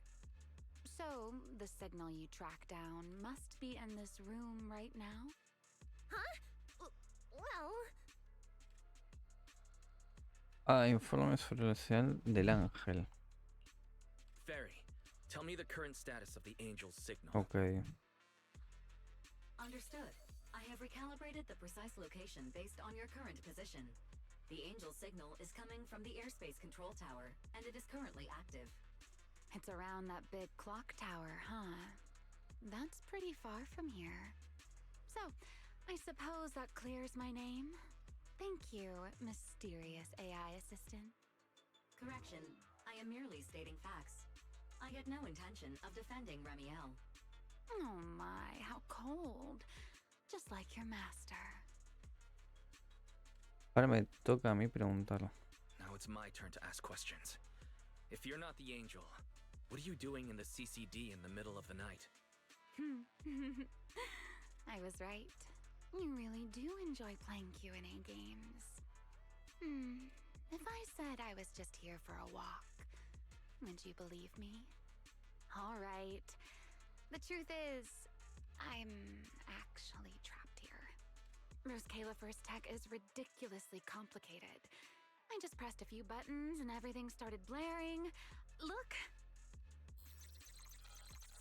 So, the signal you track down must be in this room right now? Huh? Well... Informe sobre la señal del ángel. Fairy, tell me the current status of the angel's signal. Ok. Understood. I have recalibrated the precise location based on your current position. The angel signal is coming from the airspace control tower, and it is currently active. It's around that big clock tower, huh? That's pretty far from here. So, I suppose that clears my name? Thank you, mysterious AI assistant. Correction. I am merely stating facts. I had no intention of defending Remiel. Oh my, how cold. Just like your master. Ahora me toca a mí preguntarlo. Now it's my turn to ask questions. If you're not the angel, what are you doing in the CCD in the middle of the night? I was right. You really do enjoy playing Q&A games. If I said I was just here for a walk, would you believe me? All right. The truth is, I'm actually trapped here. Rose Califer's tech is ridiculously complicated. I just pressed a few buttons and everything started blaring. Look!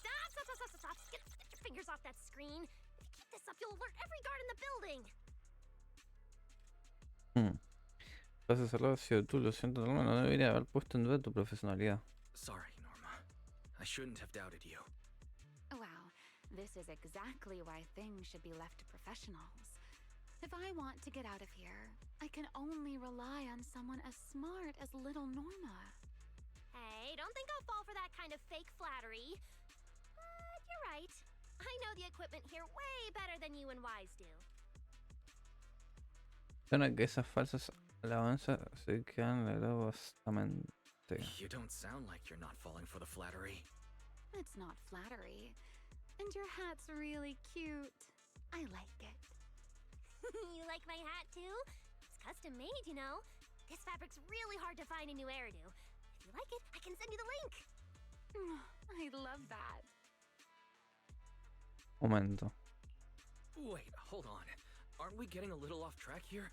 Stop! Get your fingers off that screen. If you keep this up, you'll alert every guard in the building. Vas a hacerlo, ha sido tú, lo siento, Norma, no debería haber puesto en duda tu profesionalidad. Sorry, Norma. I shouldn't have doubted you. Wow, this is exactly why things should be left to professionals. If I want to get out of here, I can only rely on someone as smart as little Norma. Hey, don't think I'll fall for that kind of fake flattery. But you're right. I know the equipment here way better than you and Wise do. Suena que esas falsas alabanzas se quedan bastante. You don't sound like you're not falling for the flattery. It's not flattery. And your hat's really cute. I like it. You like my hat too? It's custom made, you know. This fabric's really hard to find in New Eridu. If you like it, I can send you the link. I love that. Momento. Wait, hold on. Aren't we getting a little off track here?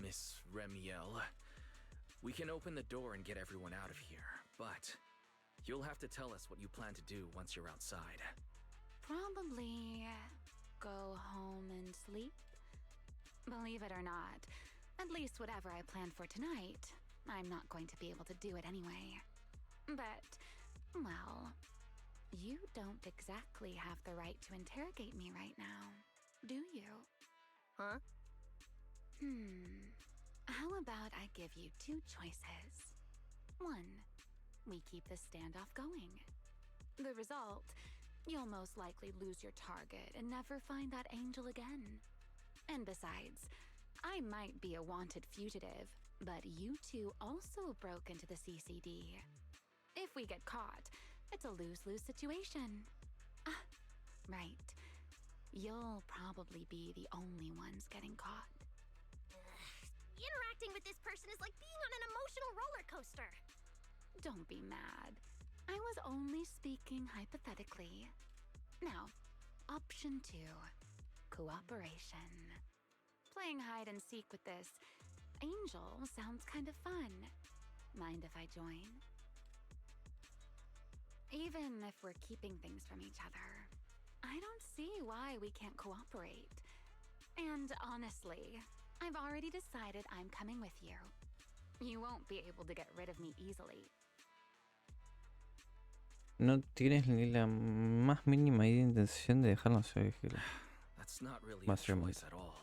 Miss Remiel, we can open the door and get everyone out of here, but you'll have to tell us what you plan to do once you're outside. Probably go home and sleep. Believe it or not, at least whatever I planned for tonight, I'm not going to be able to do it anyway. But, well, you don't exactly have the right to interrogate me right now, do you? Huh? How about I give you two choices? One, we keep the standoff going. The result, you'll most likely lose your target and never find that angel again. And besides, I might be a wanted fugitive, but you two also broke into the CCD. If we get caught, it's a lose-lose situation. Ah, right. You'll probably be the only ones getting caught. Interacting with this person is like being on an emotional roller coaster. Don't be mad. I was only speaking hypothetically. Now, option 2. Cooperation. Playing hide and seek with this angel sounds kind of fun. Mind if I join? Even if we're keeping things from each other, I don't see why we can't cooperate. And honestly, I've already decided I'm coming with you. You won't be able to get rid of me easily. No tienes ni la más mínima intención de dejarnos elegir. That's not really a choice at all.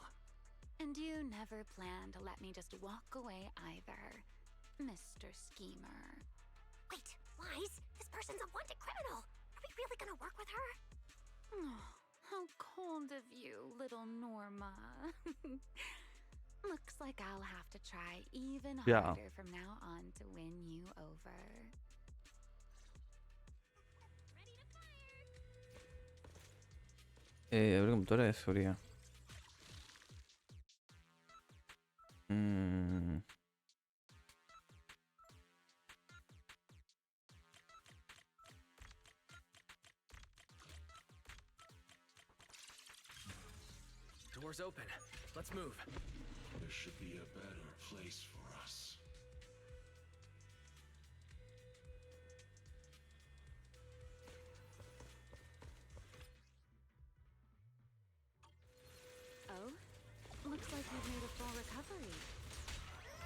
And you never plan to let me just walk away either, Mr. Schemer. Wait, Wise, this person's a wanted criminal. Are we really gonna work with her? Oh, how cold of you, little Norma. Looks like I'll have to try even harder from now on to win you over. Abrir computadora de seguridad. Door's open. Let's move. There should be a better place for us. Oh? Looks like you've made a full recovery.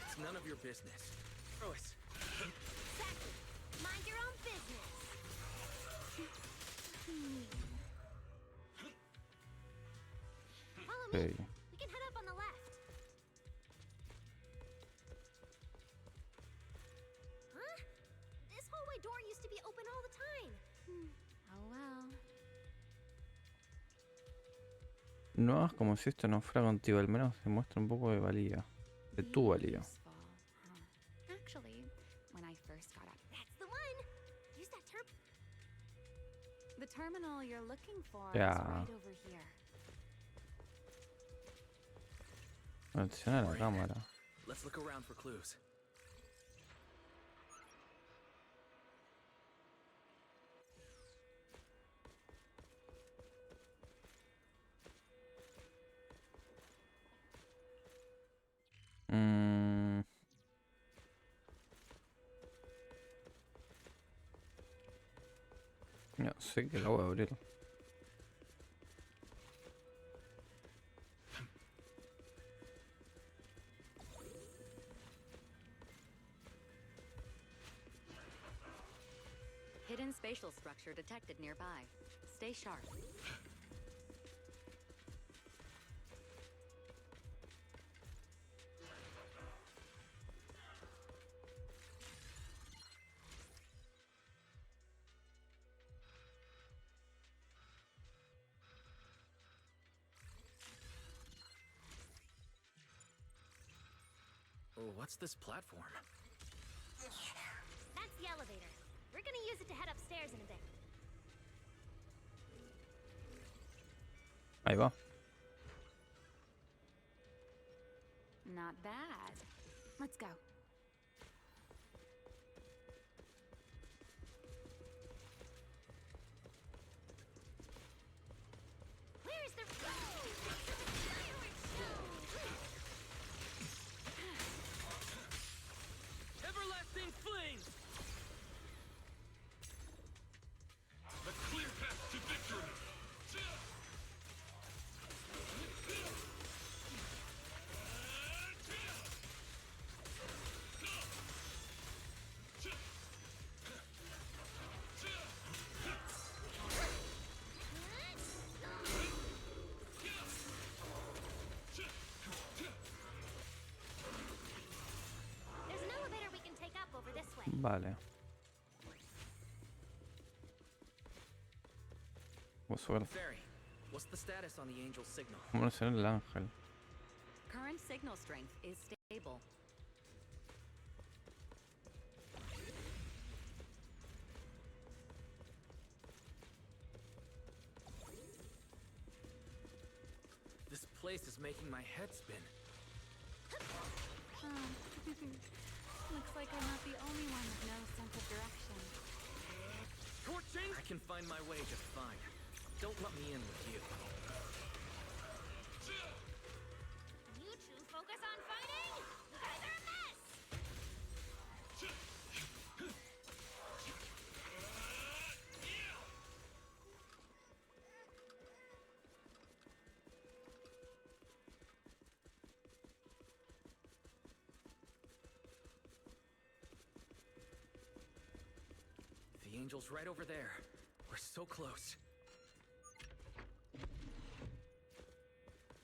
It's none of your business. Royce. Exactly. Mind your own business. Follow me. Okay. We can head up on the left. Huh? This hallway door used to be open all the time. Oh well. No hagas como si esto no fuera contigo, al menos demuestra un poco de valía. De tu valía. Actually, when I first got up, That's the one. Use that the terminal you're looking for Yeah. is right over here. Acciona la cámara. Let's look around for clues. No sé que la voy a abrir. Hidden spatial structure detected nearby. Stay sharp. Oh, what's this platform? That's the elevator. We're gonna use it to head upstairs in a bit. Ahí va. Not bad. Let's go. Where is the Everlasting flames! A clear path to victory! There's an elevator we can take up over this way. Vale. Con suerte. Fairy, what's the status on the angel's signal? Vamos a hacer el ángel. Current signal strength is stable. This place is making my head spin. Looks like I'm not the only one with no sense of can find my way just fine. Don't let me in with you. You two focus on fighting? You guys are a mess! The angel's right over there. We're so close.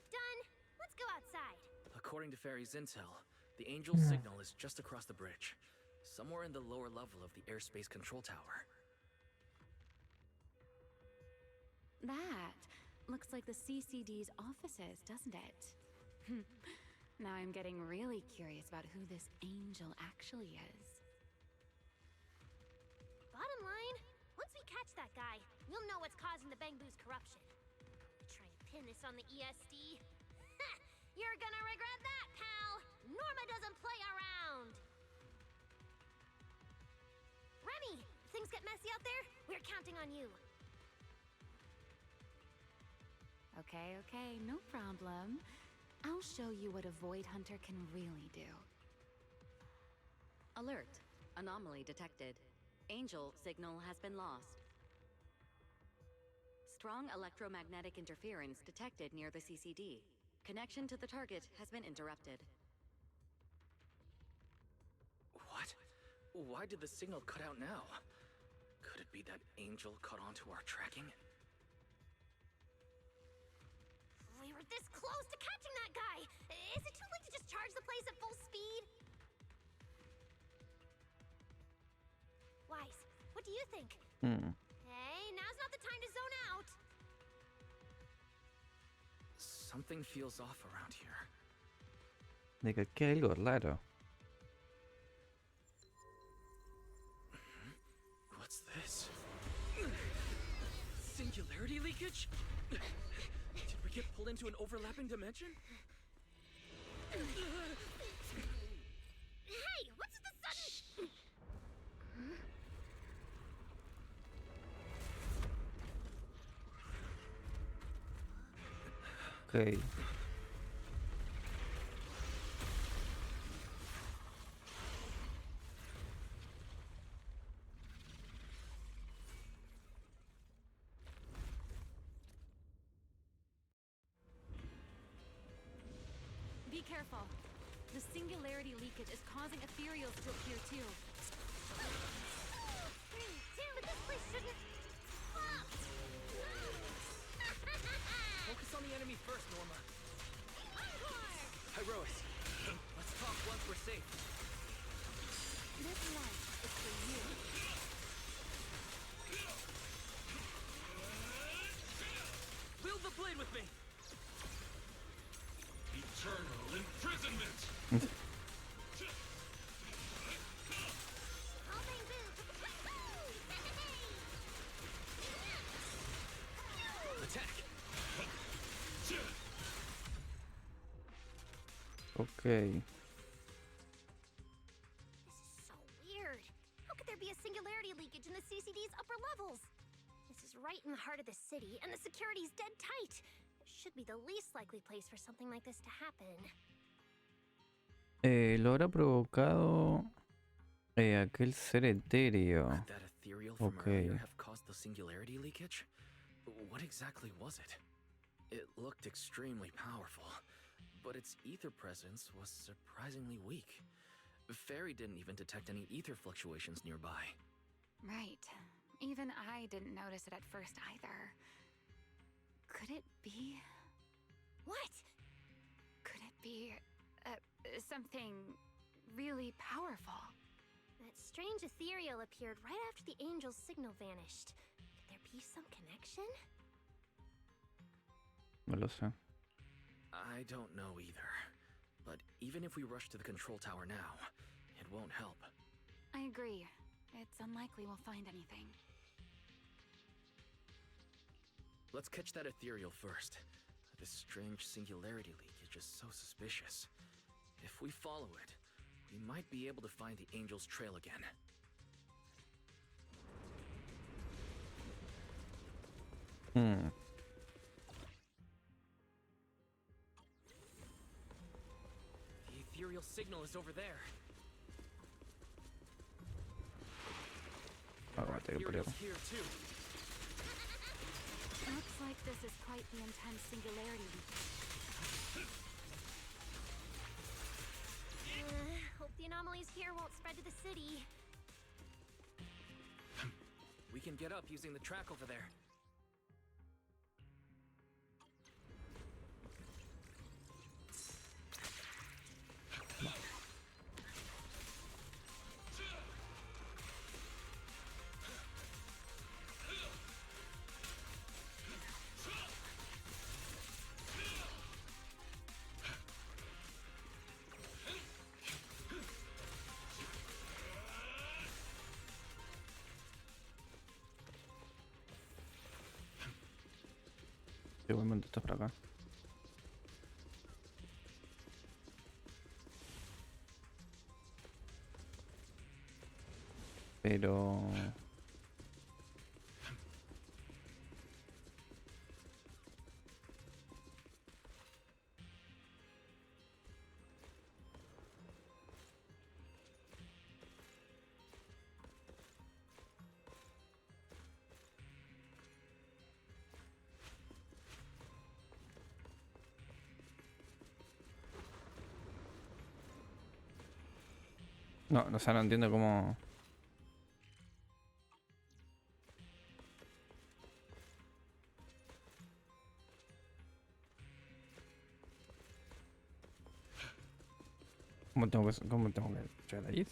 Done. Let's go outside. According to Fairy's intel, the angel's signal is just across the bridge, somewhere in the lower level of the airspace control tower. That looks like the CCD's offices, doesn't it? Now I'm getting really curious about who this angel actually is. Bottom line, once we catch that guy, we'll know what's causing the Bangbu's corruption. Try to pin this on the ESD. You're gonna regret that, pal! Norma doesn't play around! Remy, if things get messy out there, we're counting on you. Okay, no problem. I'll show you what a Void Hunter can really do. Alert. Anomaly detected. Angel signal has been lost. Strong electromagnetic interference detected near the CCD. Connection to the target has been interrupted. What? Why did the signal cut out now? Could it be that angel caught onto our tracking? We were this close to catching that guy! Is it too late to just charge the place at full speed? Wise, what do you think? Hey, now's not the time to zone out! Something feels off around here. De que aquí hay algo raro. What's this? Singularity leakage? Did we get pulled into an overlapping dimension? Hey, what's with the sudden... Ok. Be careful. The singularity leakage is causing ethereals to appear too. Damn it, this place shouldn't... Focus on the enemy first, Norma. Herois. Let's talk once we're safe. This life is for you. Wield the blade with me. Eternal imprisonment! Attack. Ok. This is so weird. How could there be a singularity leakage in the CCD's upper levels? This is right in the heart of the city, and the security's dead tight. It should be the least likely place for something like this to happen. Lo habrá provocado aquel ser etéreo. Could that ethereal from earlier have caused the singularity leakage? What exactly was it? It looked extremely powerful, but its ether presence was surprisingly weak. Fairy didn't even detect any ether fluctuations nearby. Right. Even I didn't notice it at first either. Could it be... What? Could it be... something really powerful? That strange ethereal appeared right after the angel's signal vanished. Could there be some connection? No lo sé. I don't know either. But even if we rush to the control tower now, it won't help. I agree. It's unlikely we'll find anything. Let's catch that ethereal first. This strange singularity leakage is so suspicious. If we follow it, we might be able to find the angel's trail again. Hmm. The ethereal signal is over there. Aguante, que pruebo. Ethereal's here too. Looks like this is quite the intense singularity. Hope the anomalies here won't spread to the city. We can get up using the track over there. Igualmente está por acá. Pero... No, o sea, no entiendo cómo... ¿Cómo tengo que llegar ahí?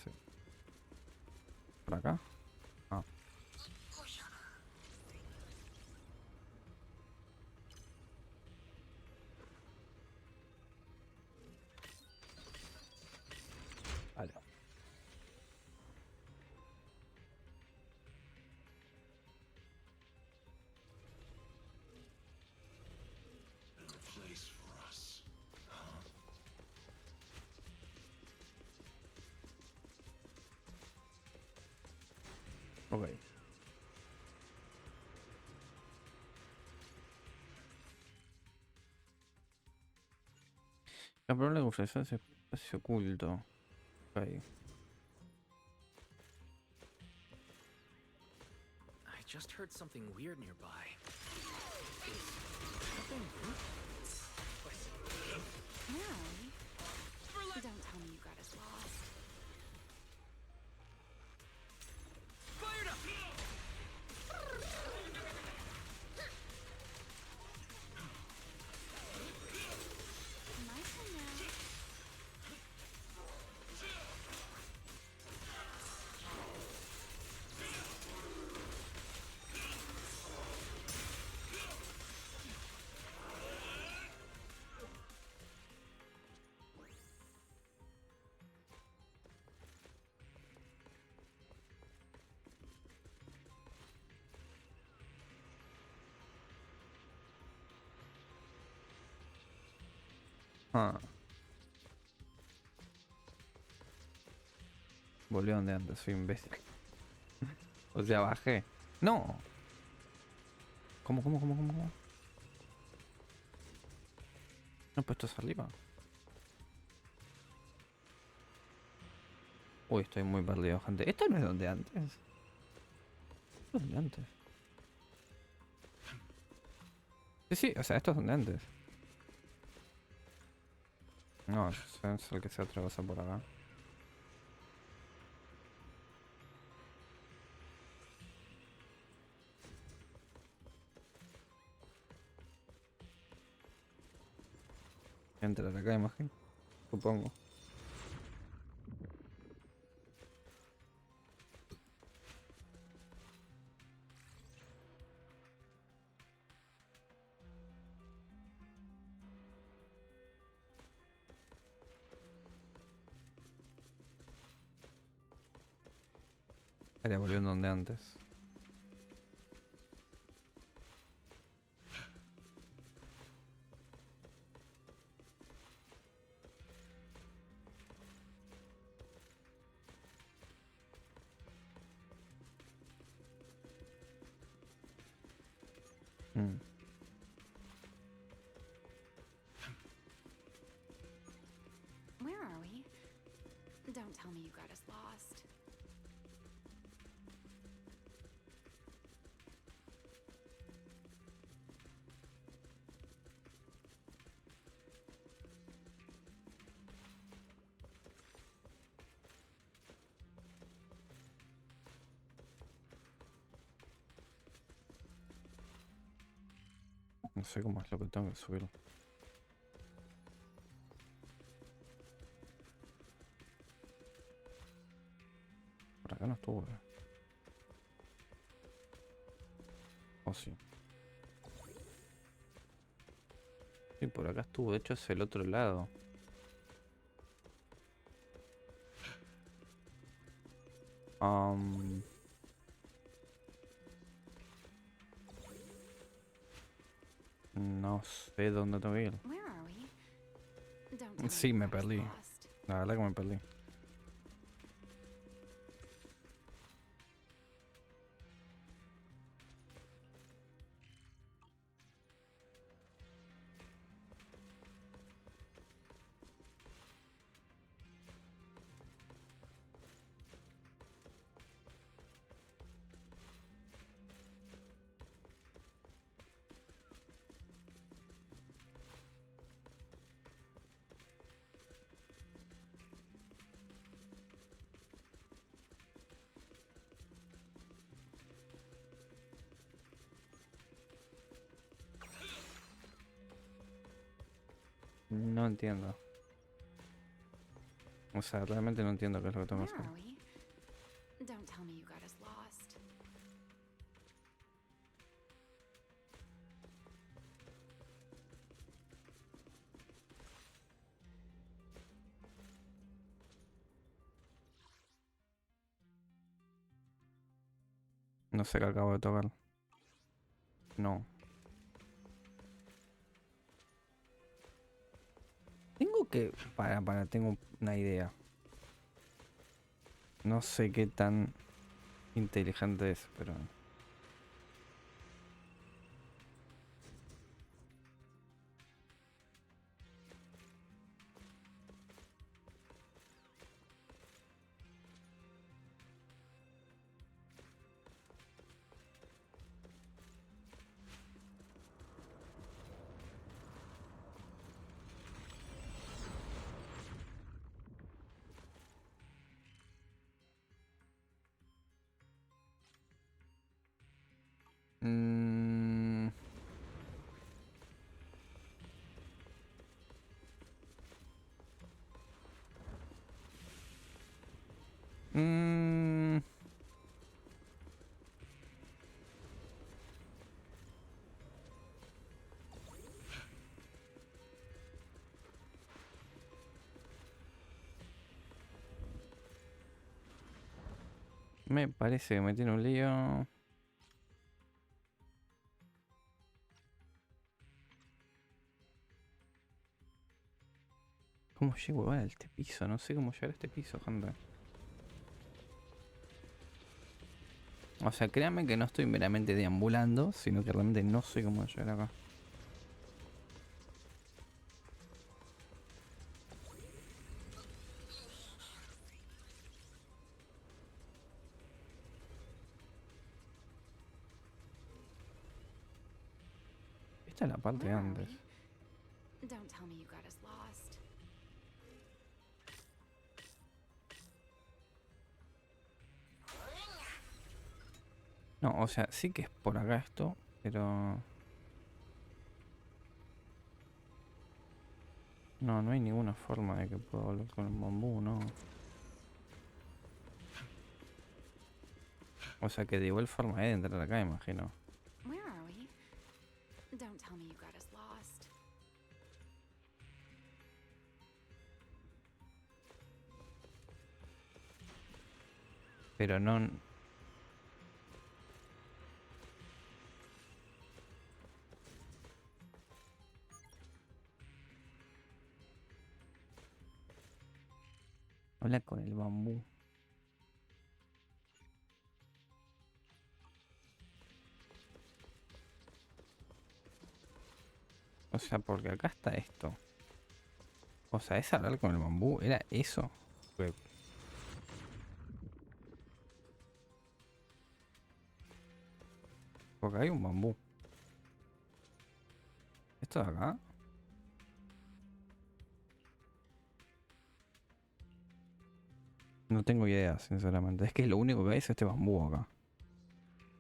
¿Por acá? Ah. Vale. Ok. La probable de utilizar ese espacio oculto. Ok. I just heard something weird nearby. No. Don't tell me you got us lost. Fired up! My turn now. Ah. Volví donde antes, soy imbécil. O sea, bajé. No. ¿Cómo? No he puesto eso arriba. Uy, estoy muy perdido, gente. ¿Esto no es donde antes? Esto es donde antes. Sí, o sea, esto es donde antes. No, es el que se atraviesa por acá. Entrar acá, imagino. Supongo. Estaría volviendo donde antes. Mm. Where are we? Don't tell me you got us lost. No sé cómo es lo que tengo que subir. Por acá no estuve. ¿O sí? Sí, por acá estuvo. De hecho es el otro lado. No sé dónde tengo que ir. Where are we? Don't tell Sí, you me got us perdí. lost. La verdad que me perdí. No entiendo. O sea, realmente no entiendo qué es lo que tengo que Where hacer. are we? Don't tell me you got us lost. No sé qué acabo de tocar. No. Tengo que... tengo una idea. No sé qué tan inteligente es, pero... Mm, mm, me parece que me tiene un lío. ¿Cómo llego igual a este piso? No sé cómo llegar a este piso, gente. O sea, créanme que no estoy meramente deambulando, sino que realmente no sé cómo llegar acá. Esta es la parte de Where are antes. we? Don't tell me you got us lost. No, o sea, sí que es por acá esto, pero... No, no hay ninguna forma de que pueda volver con el bambú, no. O sea que de igual forma hay de entrar acá, imagino. Where are we? Don't tell me you got us lost. Pero no... Habla con el bambú. O sea, porque acá está esto. O sea, es hablar con el bambú. ¿Era eso? Porque hay un bambú. ¿Esto de acá? No tengo idea, sinceramente. Es que lo único que hay es este bambú acá.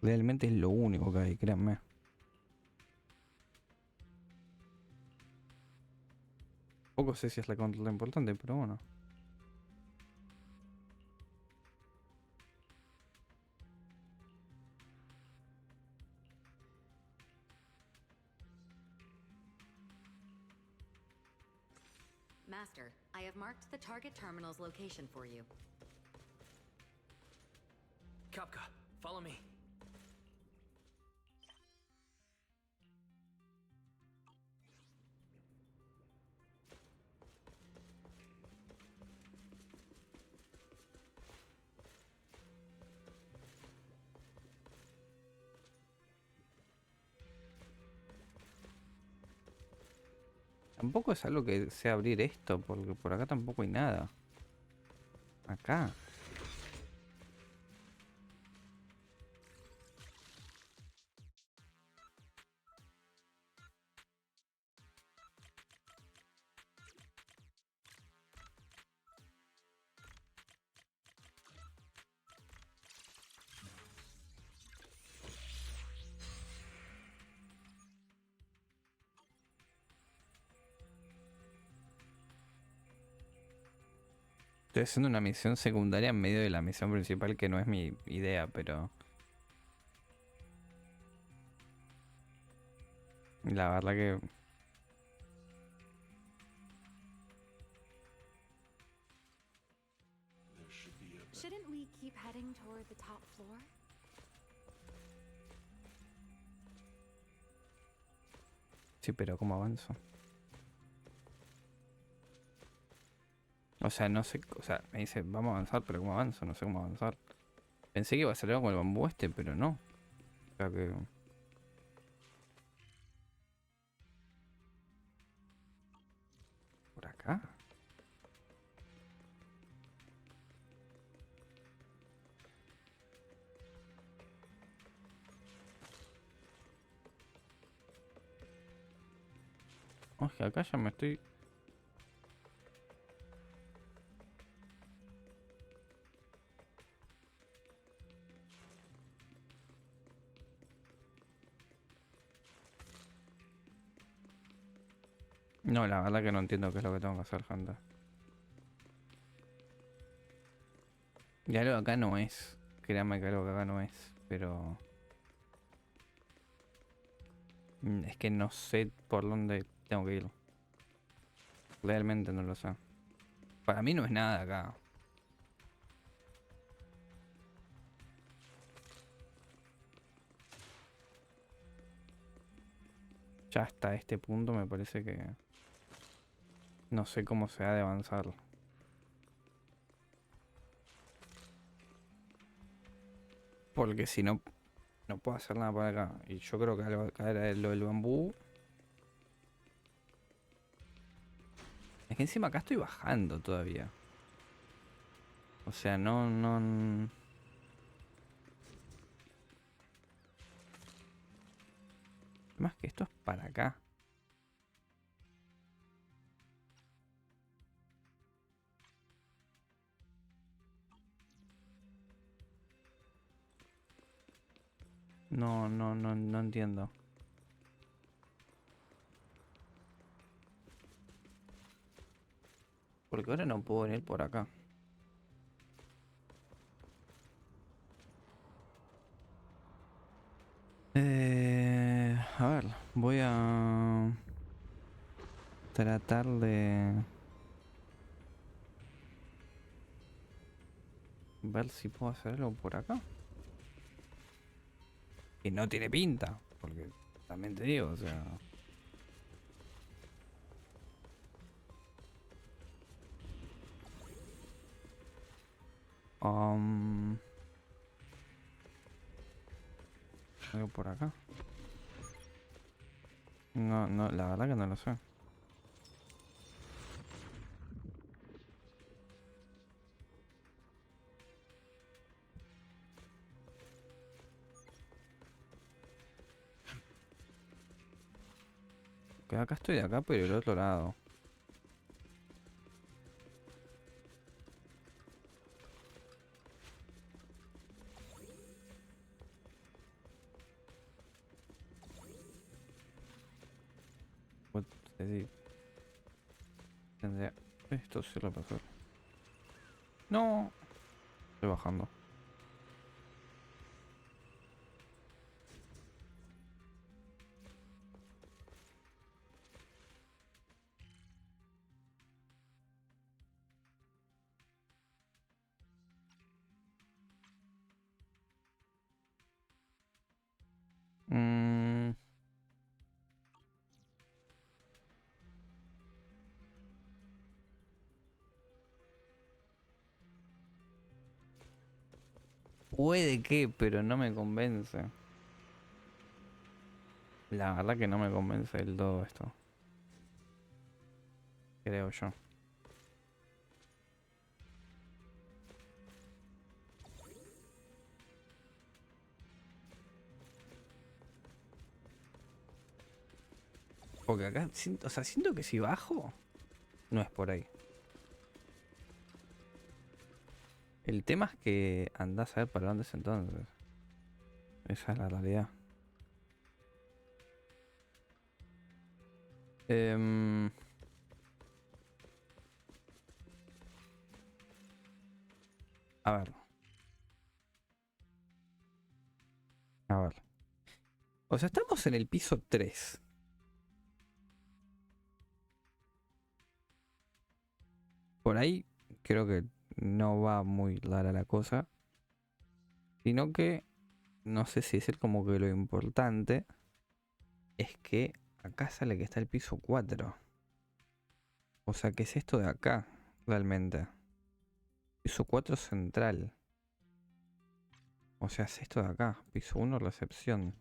Realmente es lo único que hay, créanme. Poco sé si es la controla importante, pero bueno. Master, I have marked the target terminal's location for you. Kapka, follow me. Tampoco es algo que sea abrir esto, porque por acá tampoco hay nada. Acá. Estoy haciendo una misión secundaria en medio de la misión principal que no es mi idea, pero... La verdad que... Shouldn't we keep heading toward the top floor? Sí, pero ¿cómo avanzo? O sea, no sé... O sea, me dice, vamos a avanzar, pero ¿cómo avanzo? No sé cómo avanzar. Pensé que iba a salir con el bambú este, pero no. O sea que... ¿Por acá? Oye, acá ya me estoy... No, la verdad que no entiendo qué es lo que tengo que hacer, gente. Y algo acá no es. Créanme que algo que acá no es. Pero... Es que no sé por dónde tengo que ir. Realmente no lo sé. Para mí no es nada acá. Ya hasta este punto me parece que... No sé cómo se ha de avanzar. Porque si no, no puedo hacer nada por acá. Y yo creo que algo acá era lo del bambú. Es que encima acá estoy bajando todavía. O sea, no... Más que esto es para acá. No entiendo. Porque ahora no puedo venir por acá. A ver, voy a tratar de ver si puedo hacer algo por acá. Y no tiene pinta, porque también te digo, o sea... Algo por acá. No, no, la verdad que no lo sé. Que acá estoy de acá, pero el otro lado. Pues, sí. Tendría... Esto sí lo pasó. No. Estoy bajando. Mm, puede que, pero no me convence. La verdad que no me convence del todo esto. Creo yo. Porque acá siento, o sea, siento que si bajo, no es por ahí. El tema es que andás a ver para dónde es entonces. Esa es la realidad. Em, a ver. A ver. O sea, estamos en el piso 3. Por ahí creo que no va muy rara la cosa. Sino que no sé si decir como que lo importante es que acá sale que está el piso 4. O sea, ¿qué es esto de acá? Realmente. Piso 4 central. O sea, es esto de acá. Piso 1 recepción.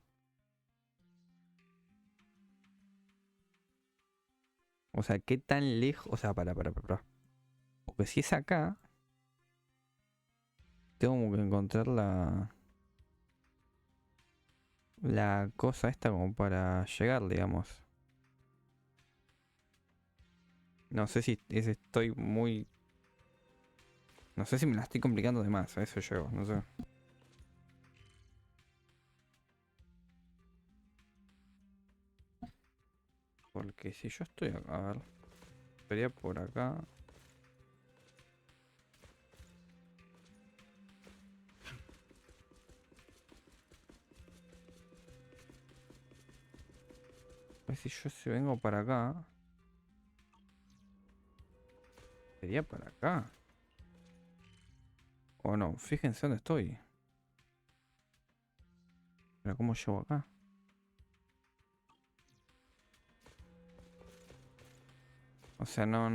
O sea, ¿qué tan lejos? O sea, para. Porque si es acá, tengo que encontrar la cosa esta como para llegar, digamos. No sé si estoy muy... No sé si me la estoy complicando de más, a eso llego, no sé. Porque si yo estoy acá, a ver, estaría por acá. Pues si yo si vengo para acá, sería para acá. O no, fíjense dónde estoy. Pero ¿cómo llego acá? O sea, no.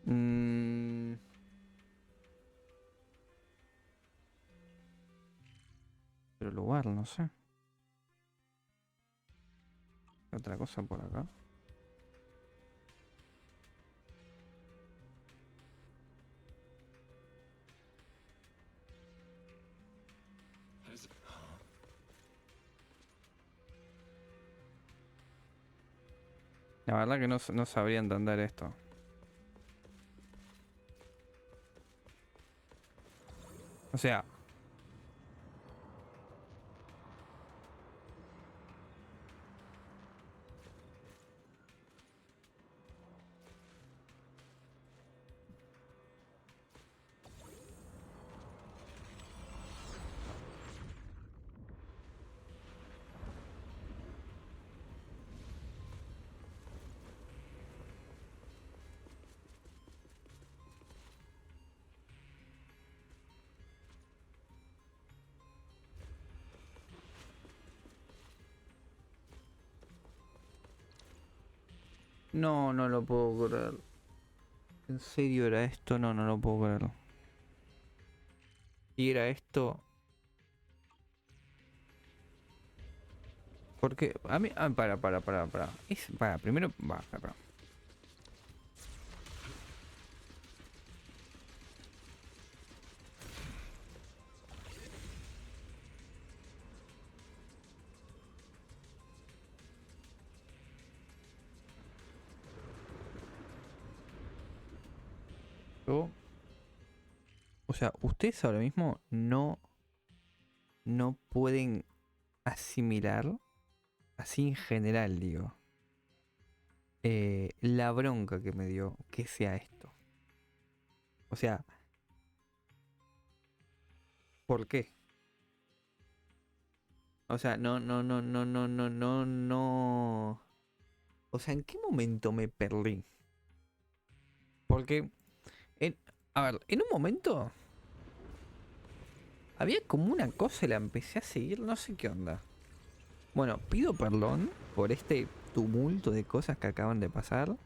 Mm, pero lugar, no sé. Otra cosa por acá. La verdad que no sabría entender esto. O sea... No lo puedo creer. ¿En serio era esto? No, no lo puedo creer. Y era esto. Porque a mí... Ah, para. Primero... para. Yo... O sea, ustedes ahora mismo no pueden asimilar, así en general digo, la bronca que me dio que sea esto. O sea, ¿por qué? O sea, no. O sea, ¿en qué momento me perdí? Porque, a ver, en un momento había como una cosa y la empecé a seguir, no sé qué onda. Bueno, pido perdón por este tumulto de cosas que acaban de pasar.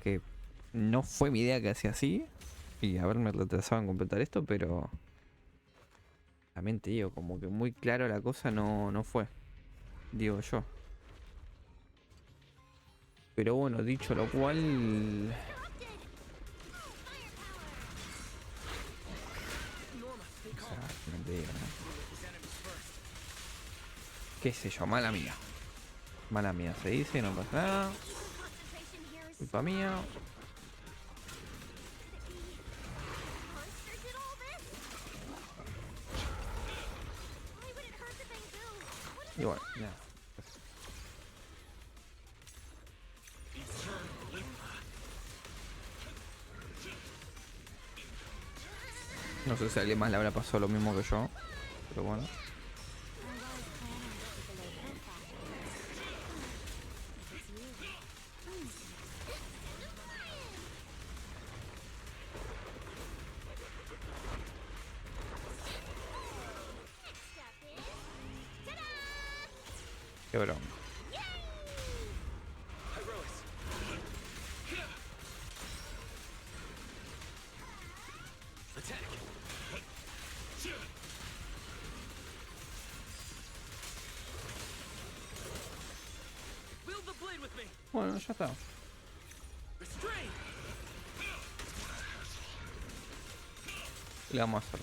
Que no fue mi idea que hacía así. Y haberme retrasado en completar esto, pero... También te digo, como que muy claro la cosa no fue. Digo yo. Pero bueno, dicho lo cual... Qué sé yo, mala mía. Mala mía, se dice, no pasa nada. Culpa mía. Y bueno, nada. No sé si a alguien más le habrá pasado lo mismo que yo. Pero bueno. Qué broma. Bueno, ya está. Le vamos a hacer.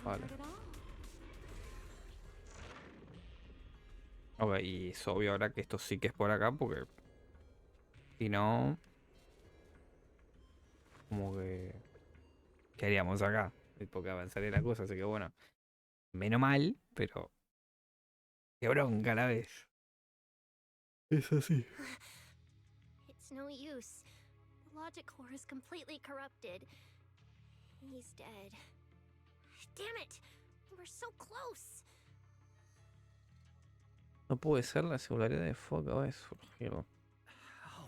Vale. Ok, y es obvio ahora que esto sí que es por acá, porque si no, como que ¿qué haríamos acá? Porque avanzaría la cosa, así que bueno, menos mal, pero qué bronca a la vez. Es así. It's no use. The logic core is completely corrupted. He's dead. Damn it! We were so close. No puede ser, la singularidad de Fog acaba de surgir. How?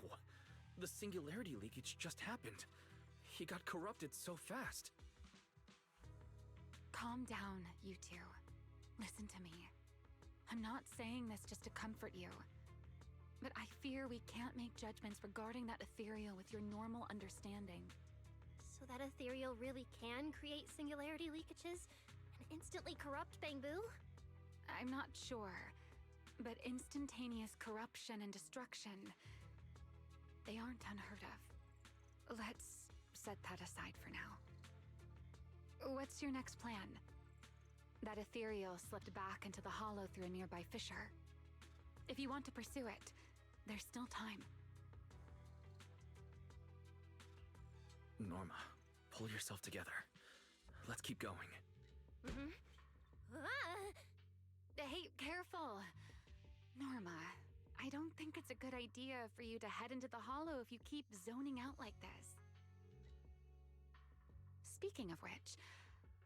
The singularity leakage just happened. He got corrupted so fast. Calm down, you two. Listen to me. I'm not saying this just to comfort you. But I fear we can't make judgments regarding that ethereal with your normal understanding. So that ethereal really can create singularity leakages and instantly corrupt Bangbu? I'm not sure. But instantaneous corruption and destruction, they aren't unheard of. Let's set that aside for now. What's your next plan? That ethereal slipped back into the hollow through a nearby fissure. If you want to pursue it, there's still time. Norma, pull yourself together. Let's keep going. Hey, careful! Norma, I don't think it's a good idea for you to head into the hollow if you keep zoning out like this. Speaking of which,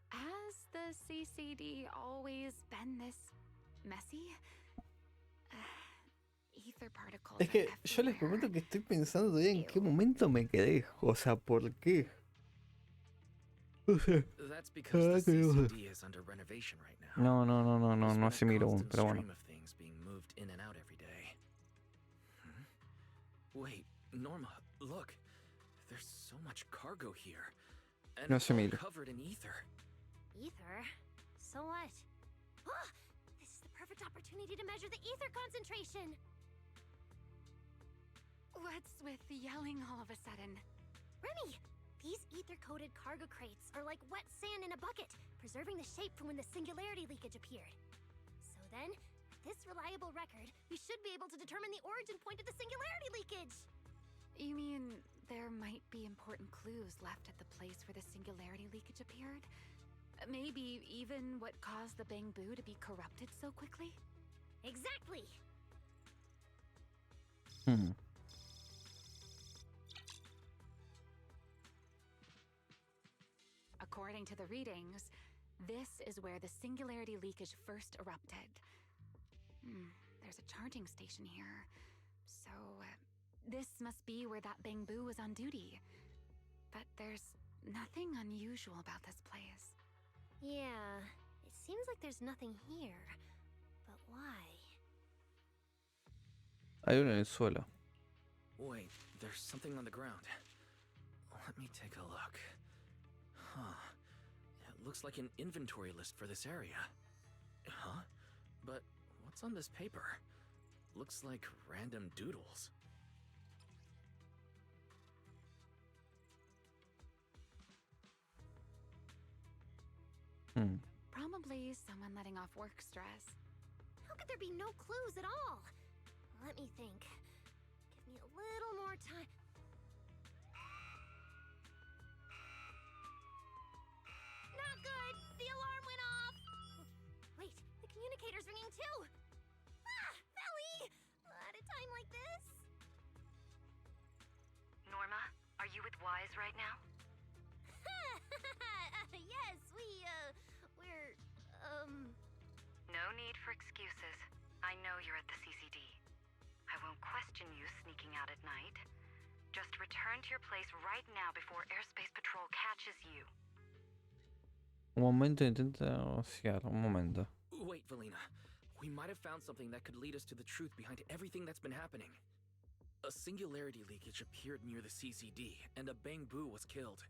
has the CCD always been this messy? ether particles Es que yo les prometo que estoy pensando todavía en qué momento me quedé. O sea, ¿por qué? O sea, That's because the CCD is under renovation right now. no se miro aún, pero bueno. Stream of things being moved in and out every day. Wait, Norma, look. There's so much cargo here. And No it's se all mire. covered in ether. Ether? So what? Ah, this is the perfect opportunity to measure the ether concentration! What's with yelling all of a sudden? Remy! These ether-coated cargo crates are like wet sand in a bucket, preserving the shape from when the singularity leakage appeared. So then, with this reliable record, we should be able to determine the origin point of the singularity leakage! You mean there might be important clues left at the place where the singularity leakage appeared? Maybe even what caused the Bangbu to be corrupted so quickly? Exactly! According to the readings, this is where the singularity leakage first erupted. There's a charging station here. So, this must be where that Bangbu was on duty. But there's nothing unusual about this place. Yeah, it seems like there's nothing here. But why? Hay uno en el suelo. Wait, there's something on the ground. Let me take a look. Huh. It looks like an inventory list for this area. Huh? But what's on this paper? Looks like random doodles. Probably someone letting off work stress. How could there be no clues at all? Let me think. Give me a little more time. Not good! The alarm went off! Wait, the communicator's ringing too! Ah! Belly! At a time like this? Norma, are you with Wise right now? Yes, we're, No need for excuses. I know you're at the CCD. I won't question you sneaking out at night. Just return to your place right now before Airspace Patrol catches you. Un momento, intenta negociar. Un momento. Wait, Velina. We might have found something that could lead us to the truth behind everything that's been happening. A singularity leakage appeared near the CCD, and a Bangbu was killed.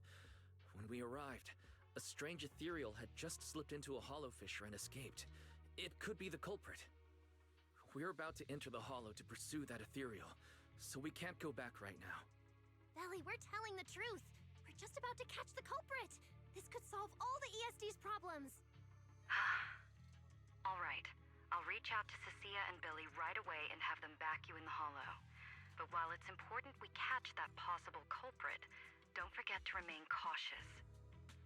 When we arrived, a strange ethereal had just slipped into a hollow fissure and escaped. It could be the culprit. We're about to enter the hollow to pursue that ethereal, so we can't go back right now. Belly, we're telling the truth. We're just about to catch the culprit. This could solve all the ESD's problems. All right. I'll reach out to Cecilia and Billy right away and have them back you in the hollow. But while it's important we catch that possible culprit, don't forget to remain cautious.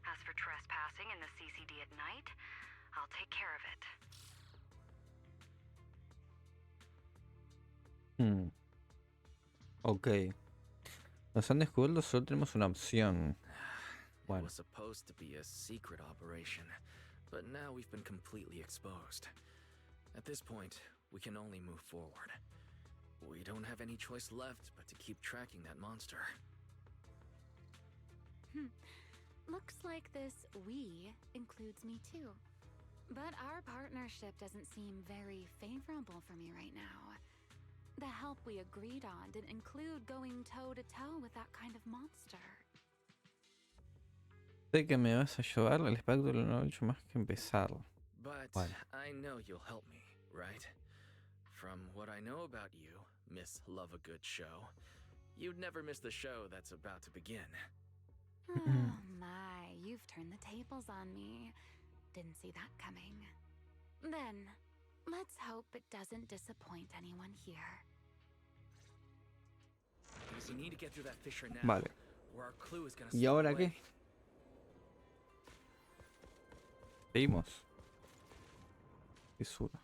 As for trespassing in the CCD at night, I'll take care of it. Ok. Nos han descubierto, solo tenemos una opción. It was supposed to be a secret operation, but now we've been completely exposed. At this point, we can only move forward. We don't have any choice left but to keep tracking that monster. Looks like this we includes me too. But our partnership doesn't seem very favorable for me right now. The help we agreed on didn't include going toe-to-toe with that kind of monster. Sé que me vas a ayudar, el espectro no ha hecho más que empezar. But I know you'll help me, right? From what I know about you, Miss Love a Good Show, you'd never miss the show that's about to begin. Oh my, you've turned the tables on me. Didn't see that coming. Then, let's hope it doesn't disappoint anyone here. Because we need to get through that fissure now, Vale. where our clue is gonna ¿Y slip ahora away. qué? Seguimos. Fisura.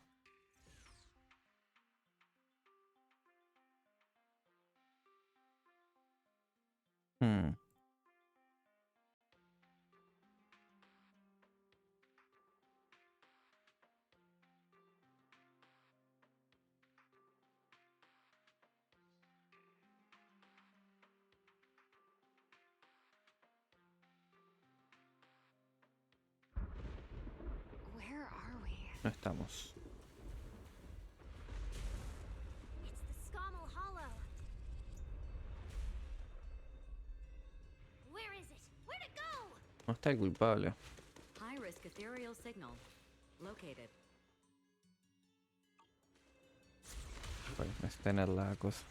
No estamos. It's the Scommel Hollow. Where is it? Where'd it go? No está el culpable. High risk ethereal signal. Located. Bueno, es tener la cosa.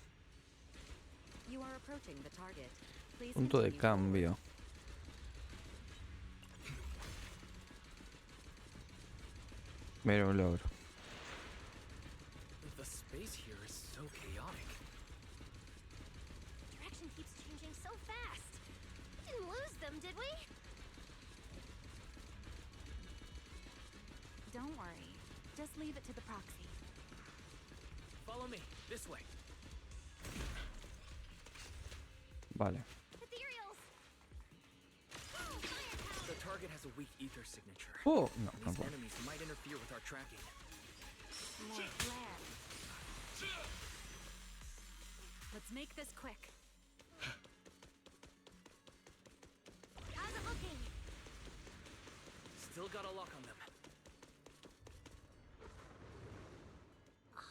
You are approaching the target. Please Punto de continue cambio. Mira un logro. The space here is so chaotic. Direction keeps changing so fast. We didn't lose them, did we? Don't worry. Just leave it to the proxy. Follow me, this way. Vale. Ethereals! The target has a weak ether signature. Oh, no, no These puedo. enemies might interfere with our tracking. More flare. Let's make this quick. How's it looking? Still got a lock on them.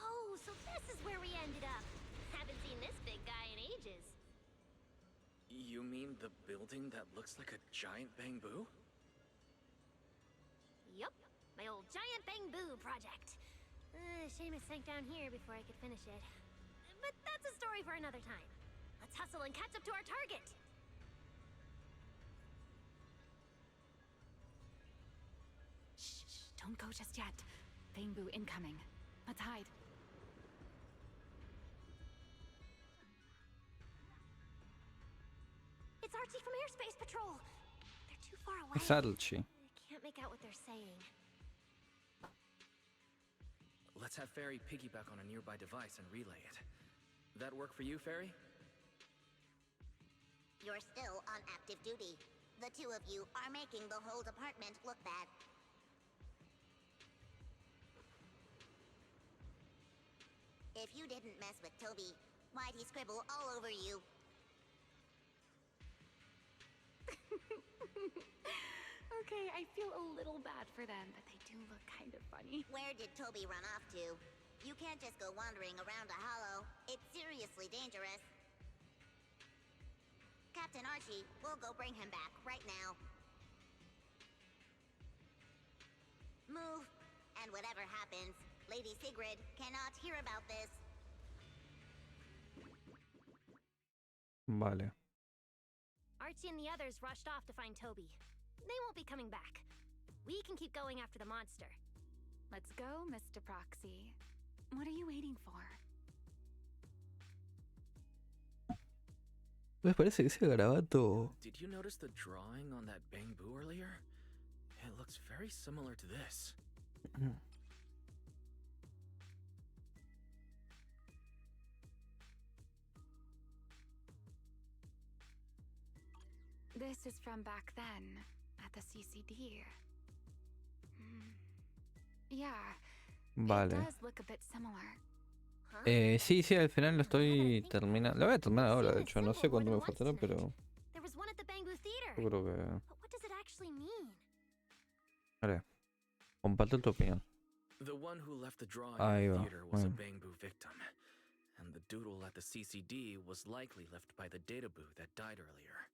Oh, so this is where we ended up. Haven't seen this big guy in ages. You mean the building that looks like a giant bamboo? Yup, my old giant bamboo project. Shame it sank down here before I could finish it. But that's a story for another time. Let's hustle and catch up to our target. Shh, don't go just yet. Bamboo incoming. Let's hide. It's Archie from Airspace Patrol. They're too far away. Es Archie. I can't make out what they're saying. Let's have Fairy piggyback on a nearby device and relay it. That work for you, Fairy? You're still on active duty. The two of you are making the whole department look bad. If you didn't mess with Toby, why'd he scribble all over you? Okay, I feel a little bad for them, but they do look kind of funny. Where did Toby run off to? You can't just go wandering around a hollow. It's seriously dangerous. Captain Archie, we'll go bring him back right now. Move, and whatever happens, Lady Sigrid cannot hear about this. Vale. Archie and the others rushed off to find Toby. They won't be coming back. We can keep going after the monster. Let's go, Mr. Proxy. What are you waiting for? Me parece que ese garabato. Did you notice the drawing on that bamboo earlier? It looks very similar to this. This is from back then, at the CCD. Yeah, Vale. it does look a bit similar. Sí, sí, al final lo estoy terminando. Lo voy a terminar ahora, de hecho. No sé cuánto me faltará, pero There was one at the Bamboo Theater. yo creo que... But what does it actually mean? Vale. Comparte tu opinión. The one who left the drawing Ahí in the va. theater was a Bueno. bamboo victim. And the doodle at the CCD was likely left by the data boo that died earlier.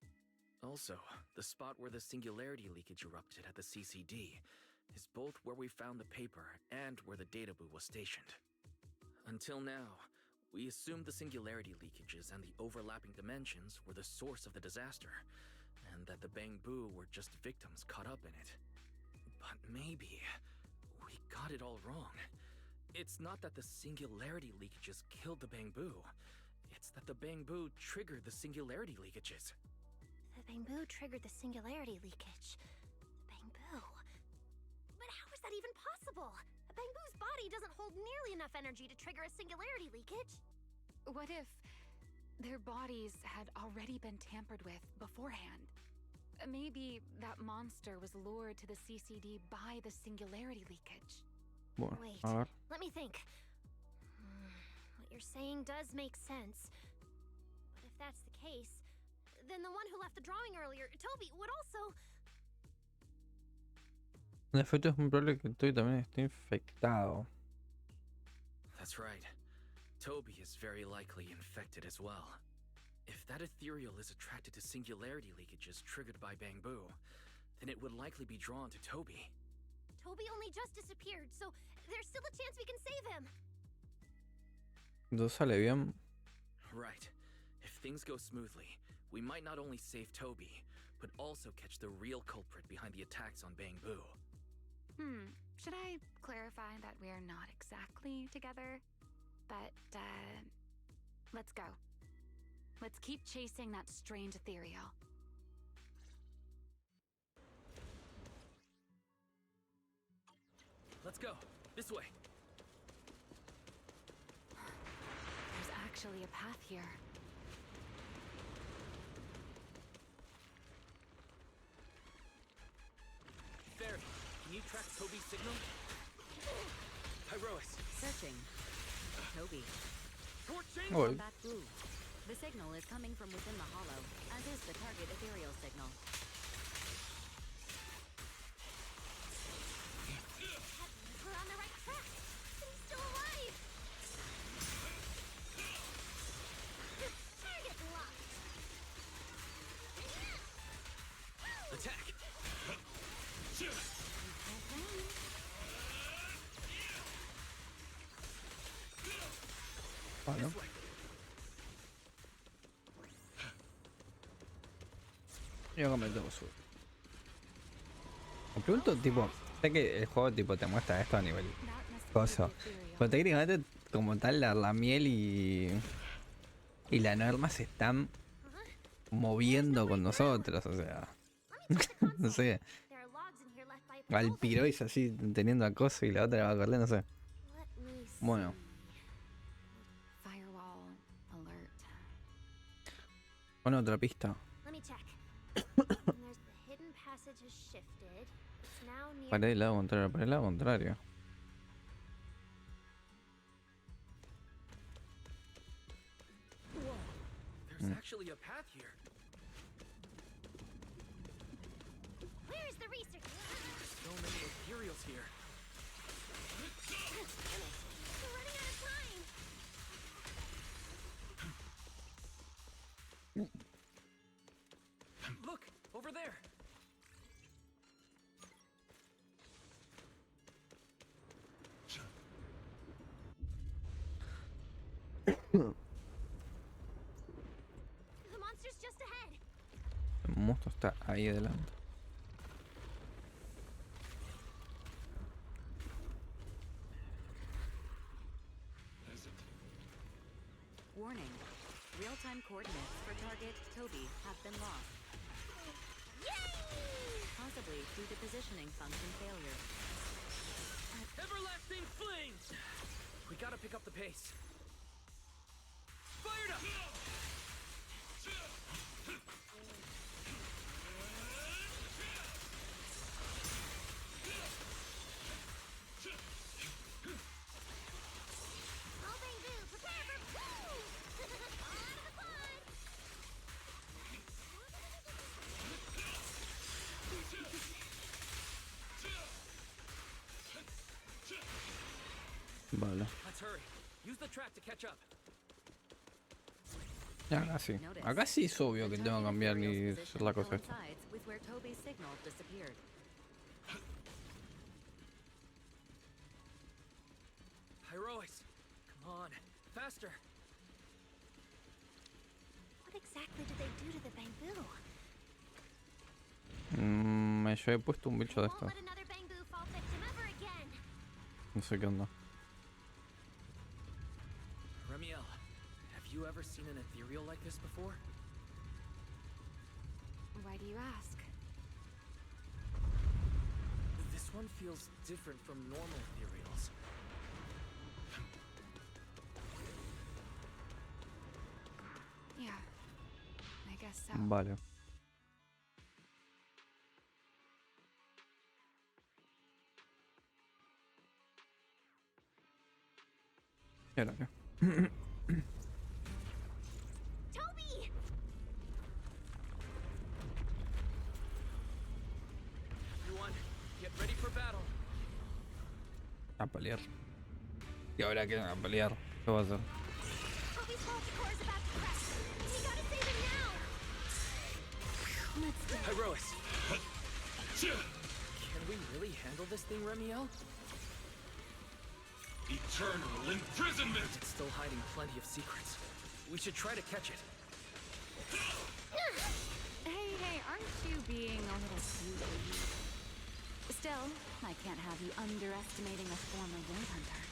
Also, the spot where the singularity leakage erupted at the CCD is both where we found the paper and where the data boo was stationed. Until now, we assumed the singularity leakages and the overlapping dimensions were the source of the disaster, and that the bamboo were just victims caught up in it. But maybe we got it all wrong. It's not that the singularity leakages killed the bamboo. It's that the bamboo triggered the singularity leakages. The bamboo triggered the singularity leakage. The bamboo. But how is that even possible? A bamboo's body doesn't hold nearly enough energy to trigger a singularity leakage. What if their bodies had already been tampered with beforehand? Maybe that monster was lured to the CCD by the singularity leakage. Bueno, Wait, a ver. let me think. What you're saying does make sense. But if that's the case, then the one who left the drawing earlier, Toby, would also... En efecto es muy probable que Toby también esté infectado. That's right. Toby is very likely infected as well. If that ethereal is attracted to singularity leakages triggered by Bamboo, then it would likely be drawn to Toby. Toby only just disappeared, so there's still a chance we can save him. ¿Todo sale bien? Right. If things go smoothly, we might not only save Toby, but also catch the real culprit behind the attacks on Bamboo. Should I clarify that we're not exactly together? But, let's go. Let's keep chasing that strange ethereal. Let's go. This way. There's actually a path here. Fairy, can you track Toby's signal? Hyrois. Searching. Toby. Oi. That blue. The signal is coming from within the hollow, as is the target ethereal signal. We're on the right track. He's still alive. Target locked. Attack. Vale. Yo acá me tengo suerte. Me pregunto, tipo, sé que el juego tipo te muestra esto a nivel coso, pero técnicamente como tal la miel y la Norma se están moviendo con nosotros, o sea, no sé, There are logs in here left by al Pirois así teniendo acoso y la otra va a correr, no sé. Let me see. Bueno, Firewall alert. pone otra pista. Let me check. There's the hidden passage has shifted. It's now near. Para el lado contrario, para el lado contrario. There's actually a path here. Where is the research? So many ethereals here. We're running out of time. Look, over there. The monster's just ahead. El monstruo está ahí adelante. Warning. Real-time coordinates for target Toby have been lost. Possibly due to positioning function failure. Everlasting flames! We gotta pick up the pace. Fired up! All Bamboo, prepare for boom! On the quad! Vale. Let's hurry. Use the track to catch up. Ya casi. Acá sí es obvio que tengo que cambiar y hacer la cosa esta. Coincides with where Toby's signal disappeared. Hyrois, come on, faster. What exactly did they do to the Bamboo? Yo he puesto un bicho de Won't estos. let another Bamboo fall victim ever again. No sé qué onda. Remiel, have you ever seen an ethereal like this before? Why do you ask? This one feels different from normal ethereals. Yeah, I guess so. Vale. ¿Y ahora qué? Toby! Everyone, get ready for battle. pelear. Y ahora que van a pelear, ¿qué va a hacer? Obi's Multicore is about to crash. We gotta save him now. Let's go. Herois. Can we really handle this thing, Remiel? Eternal imprisonment! It's still hiding plenty of secrets. We should try to catch it. Hey, aren't you being a little too greedy? Still, I can't have you underestimating a former Wind Hunter.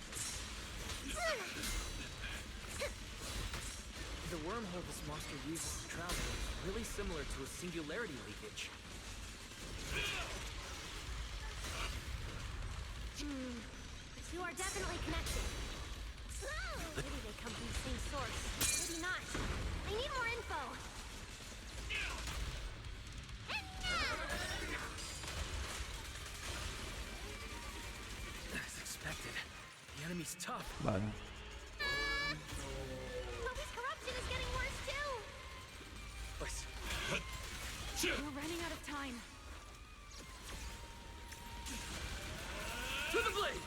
The wormhole this monster uses to travel is really similar to a singularity leakage. The two are definitely connected. Maybe they come from the same source. Maybe not. I need more info. As expected, the enemy's tough. Vale. Obi's corruption is getting worse too. We're running out of time. To the blade!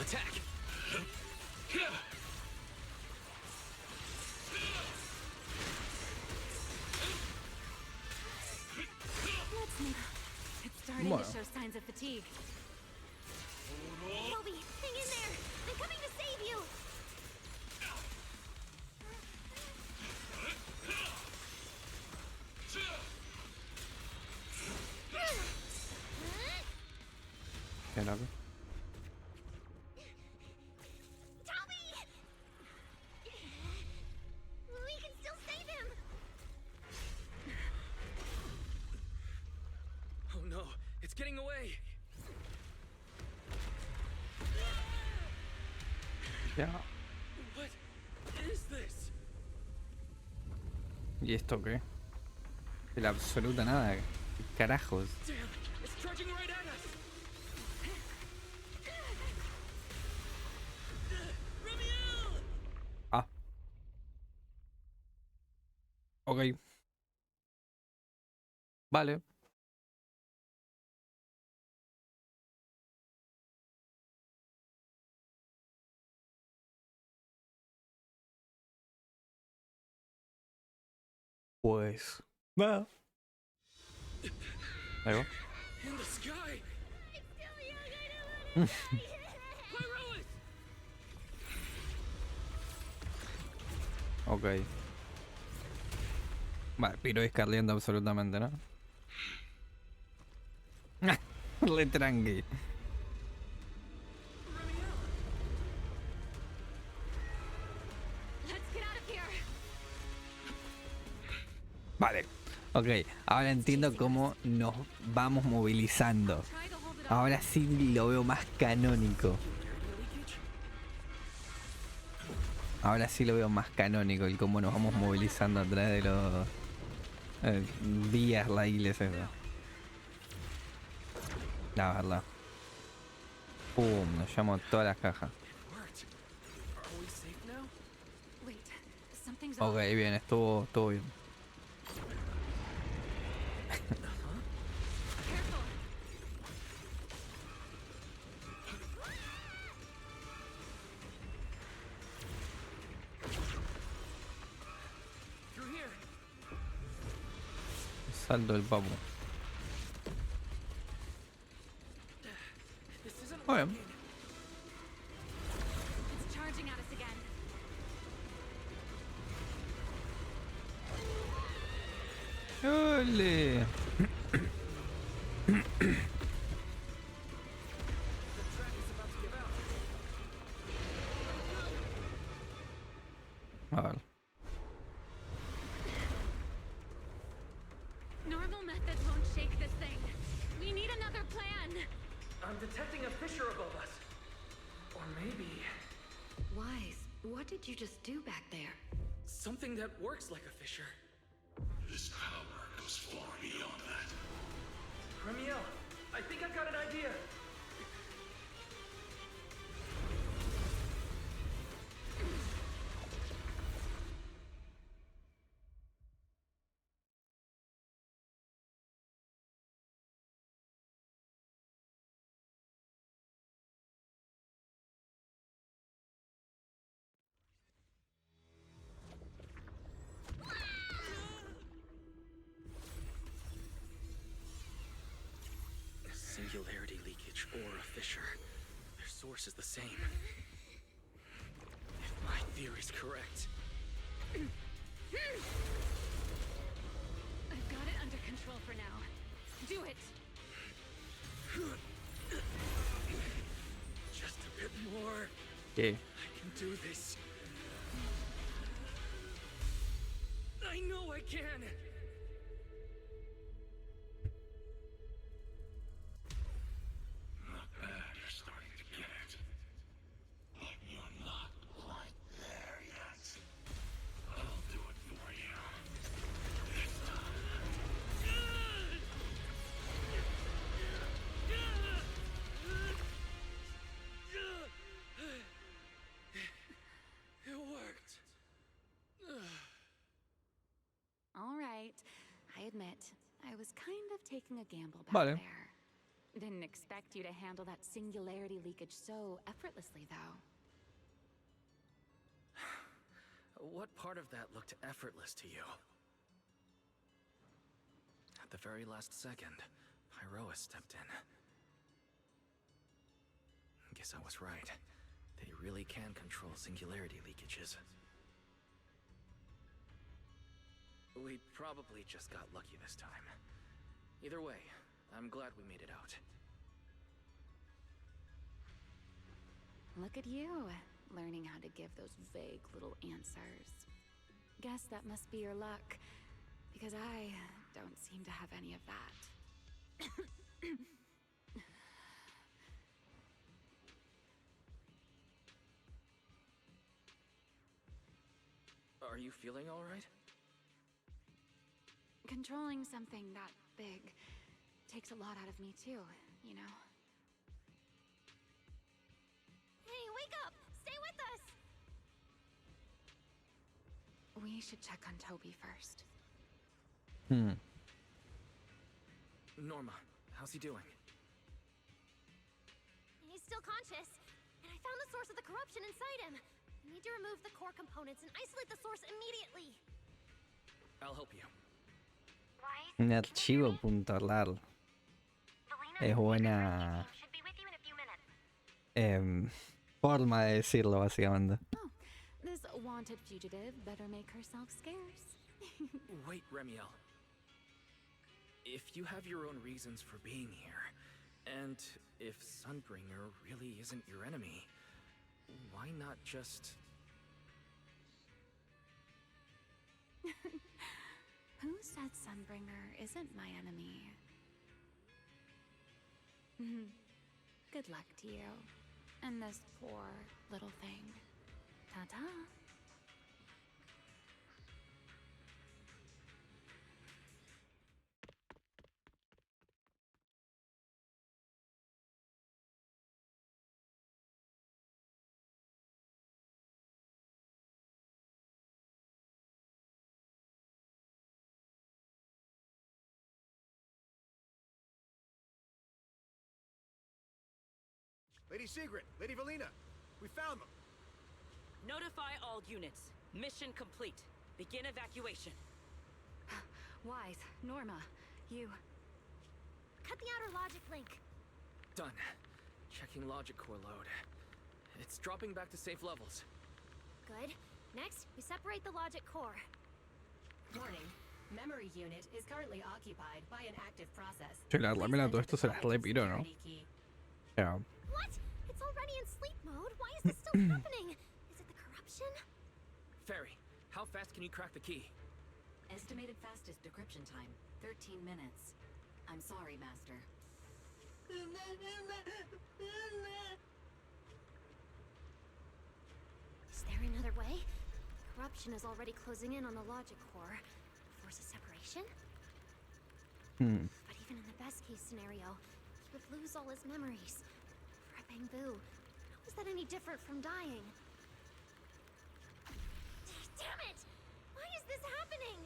Attack! Let's make... It's starting Bueno. to show signs of fatigue. Obi, hang in there. I'm coming to save you. ¿Qué loco? Toby! We can still save him. Oh no, it's getting away! Ya. What is this? ¿Y esto qué? De la absoluta nada. ¿Qué carajos? Damn, it's charging right at us! Remiel! Ah. Ok. Vale. Pues... nada. Ahí va. In the sky! It's still young, I don't want to die. Herois! Ok. Vale, Piro escarliendo absolutamente, ¿no? Le tranqui. Let's get out of here. Vale. Ok, ahora entiendo cómo nos vamos movilizando. Try to hold it off. Ahora sí lo veo más canónico. Ahora sí lo veo más canónico el cómo nos vamos movilizando a través de los vías raíles eso. La verdad. Pum, nos llamo todas las cajas. Are we safe now? Wait, something's Ok, off. bien, estuvo bien. Careful. Through here! Salto del papo. This isn't Muy bien. working. It's charging at us again. ¡Ole! A ver. Normal methods won't shake this thing. We need another plan. I'm detecting a fissure above us. Or maybe... Wise, what did you just do back there? Something that works like a fissure. This power goes far beyond that. Remiel, I think I've got an idea. Singularity leakage or a fissure. Their source is the same. If my theory's correct. I've got it under control for now. Do it! Just a bit more. Okay. I can do this. I know I can. Not bad, you're starting to get it. But you're not quite there yet. I'll do it for you. This time. It worked. All right. I admit, I was kind of taking a gamble back Vale. there. Didn't expect you to handle that singularity leakage so effortlessly, though. What part of that looked effortless to you? At the very last second, Pyroa stepped in. Guess I was right. They really can control singularity leakages. We probably just got lucky this time. Either way, I'm glad we made it out. Look at you, learning how to give those vague little answers. Guess that must be your luck, because I don't seem to have any of that. Are you feeling all right? Controlling something that big takes a lot out of me too, you know? Hey, wake up! Stay with us! We should check on Toby first. Norma, how's he doing? He's still conscious, and I found the source of the corruption inside him. I need to remove the core components and isolate the source immediately. I'll help you. Un archivo.lar es buena forma de decirlo, básicamente. Oh, this wanted fugitive better make herself scarce. Wait, Remiel. If you have your own reasons for being here, and if Sunbringer really isn't your enemy, why not just... Who said Sunbringer isn't my enemy? Good luck to you. And this poor little thing. Ta-ta. Lady Secret, Lady Velina, we found them. Notify all units. Mission complete. Begin evacuation. Wise, Norma, you... Cut the outer logic link. Done. Checking logic core load. It's dropping back to safe levels. Good. Next, we separate the logic core. Warning. Memory unit is currently occupied by an active process. Che, la remera todo esto se las repiro, ¿no? Yeah. What? It's already in sleep mode. Why is this still happening? Is it the corruption? Fairy, how fast can you crack the key? Estimated fastest decryption time, 13 minutes. I'm sorry, Master. Is there another way? corruption is already closing in on the logic core. Force a separation? But even in the best case scenario, he would lose all his memories. For a bamboo, how is that any different from dying? Damn it! Why is this happening?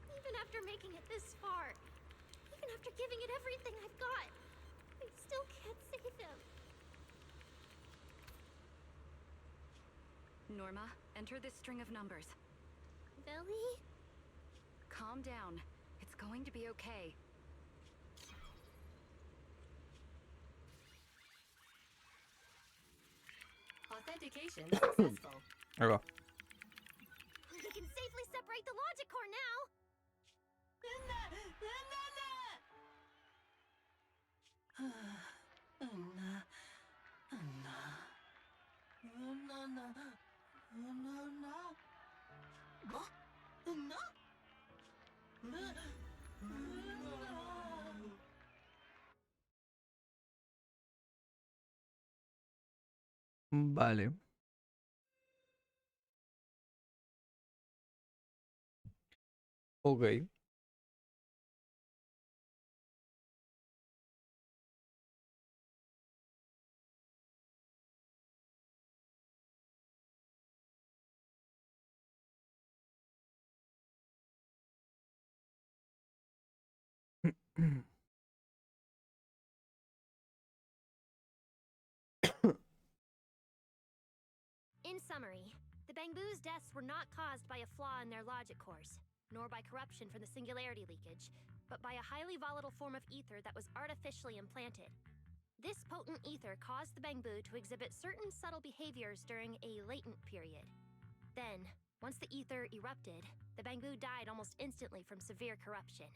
Even after making it this far, even after giving it everything I've got, I still can't save him. Norma, enter this string of numbers. Velly? Calm down. It's going to be okay. Authentication successful. Ahí va. We can safely separate the logic core now. Vale. Ok. In summary, the Bangbu's deaths were not caused by a flaw in their logic cores, nor by corruption from the singularity leakage, but by a highly volatile form of ether that was artificially implanted. This potent ether caused the Bangbu to exhibit certain subtle behaviors during a latent period. Then, once the ether erupted, the Bangbu died almost instantly from severe corruption.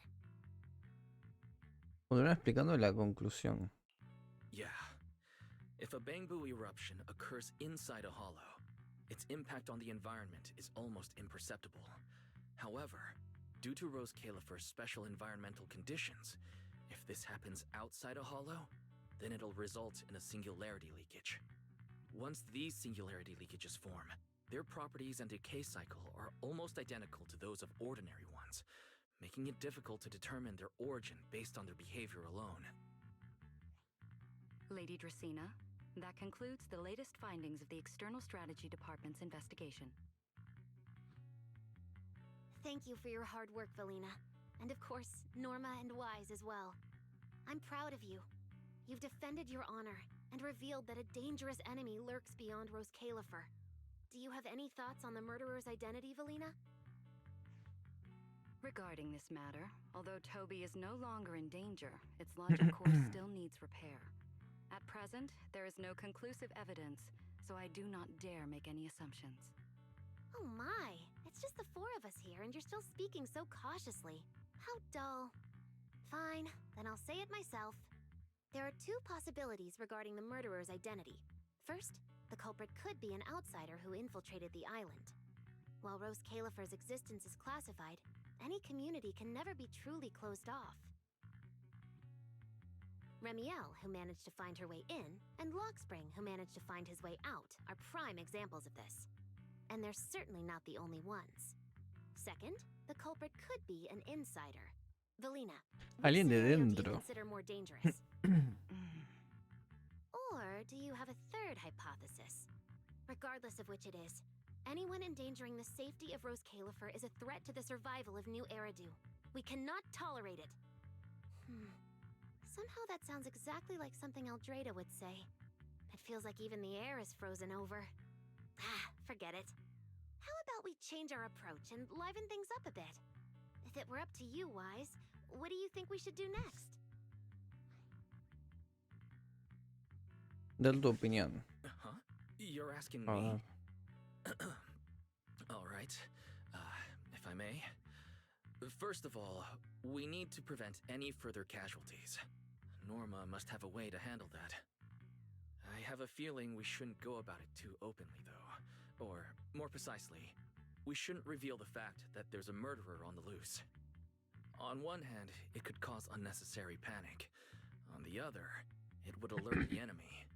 Continúa explicando la conclusión. Yeah. If a Bangbu eruption occurs inside a hollow, its impact on the environment is almost imperceptible. However, due to Rose Califer's special environmental conditions, if this happens outside a hollow, then it'll result in a singularity leakage. Once these singularity leakages form, their properties and decay cycle are almost identical to those of ordinary ones, making it difficult to determine their origin based on their behavior alone. Lady Dracena, that concludes the latest findings of the External Strategy Department's investigation. Thank you for your hard work, Velina. And of course, Norma and Wise as well. I'm proud of you. You've defended your honor and revealed that a dangerous enemy lurks beyond Rose Califer. Do you have any thoughts on the murderer's identity, Velina? Regarding this matter, although Toby is no longer in danger, its logic core still needs repair. At present, there is no conclusive evidence, so I do not dare make any assumptions. Oh my, it's just the four of us here and you're still speaking so cautiously. How dull. Fine, then I'll say it myself. There are two possibilities regarding the murderer's identity. First, the culprit could be an outsider who infiltrated the island. While Rose Califer's existence is classified, any community can never be truly closed off. Remiel, who managed to find her way in, and Lockspring, who managed to find his way out, are prime examples of this. And they're certainly not the only ones. Second, the culprit could be an insider. Velina, Alguien de which scenario do you dentro. consider more dangerous? Or do you have a third hypothesis? Regardless of which it is, anyone endangering the safety of Rose Califer is a threat to the survival of New Eridu. We cannot tolerate it. Somehow that sounds exactly like something Eldrata would say. It feels like even the air is frozen over. Forget it. How about we change our approach and liven things up a bit? If it were up to you, Wise, what do you think we should do next? Dar tu opinión. Huh? You're asking A me? ver. All right. If I may. First of all, we need to prevent any further casualties. Norma must have a way to handle that. I have a feeling we shouldn't go about it too openly, though. Or, more precisely, we shouldn't reveal the fact that there's a murderer on the loose. On one hand, it could cause unnecessary panic. On the other, it would alert the enemy.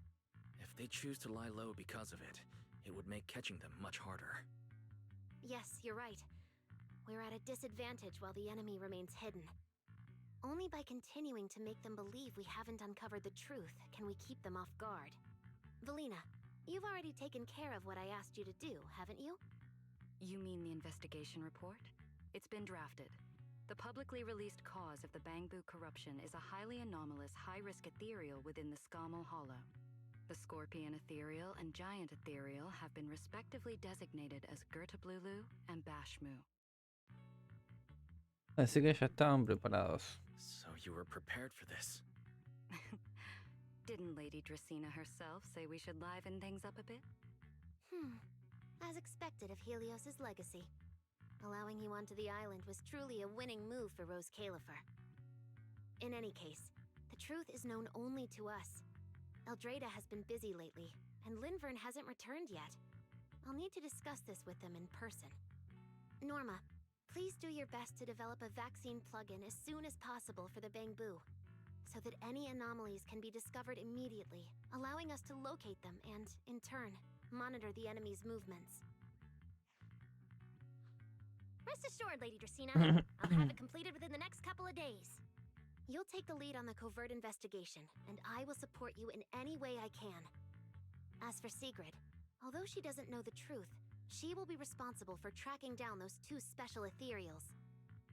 If If they choose to lie low because of it, it would make catching them much harder. Yes, you're right. We're at a disadvantage while the enemy remains hidden. Only by continuing to make them believe we haven't uncovered the truth can we keep them off guard. Velina, you've already taken care of what I asked you to do, haven't you? You mean the investigation report? It's been drafted. The publicly released cause of the Bangbu corruption is a highly anomalous, high-risk ethereal within the Scamal Hollow. The Scorpion Ethereal and Giant Ethereal have been respectively designated as Gertablulu and Bashmu. Así que ya estaban preparados. So you were prepared for this? Didn't Lady Dracena herself say we should liven things up a bit? As expected of Helios's legacy. Allowing you onto the island was truly a winning move for Rose Califer. In any case, the truth is known only to us. ElDejota has been busy lately, and Linvern hasn't returned yet. I'll need to discuss this with them in person. Norma, please do your best to develop a vaccine plugin as soon as possible for the Bangbu, so that any anomalies can be discovered immediately, allowing us to locate them and, in turn, monitor the enemy's movements. Rest assured, Lady Dracena, I'll have it completed within the next couple of days. You'll take the lead on the covert investigation, and I will support you in any way I can. As for Sigrid, although she doesn't know the truth, she will be responsible for tracking down those two special ethereals.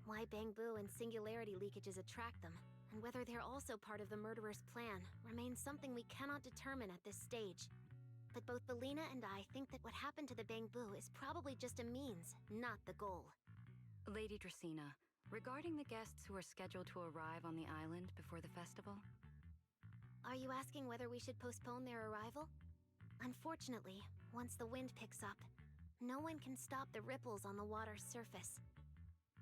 Why Bangbu and singularity leakages attract them, and whether they're also part of the murderer's plan, remains something we cannot determine at this stage. But both Velina and I think that what happened to the Bangbu is probably just a means, not the goal. Lady Dracena, regarding the guests who are scheduled to arrive on the island before the festival? Are you asking whether we should postpone their arrival? Unfortunately, once the wind picks up, no one can stop the ripples on the water's surface.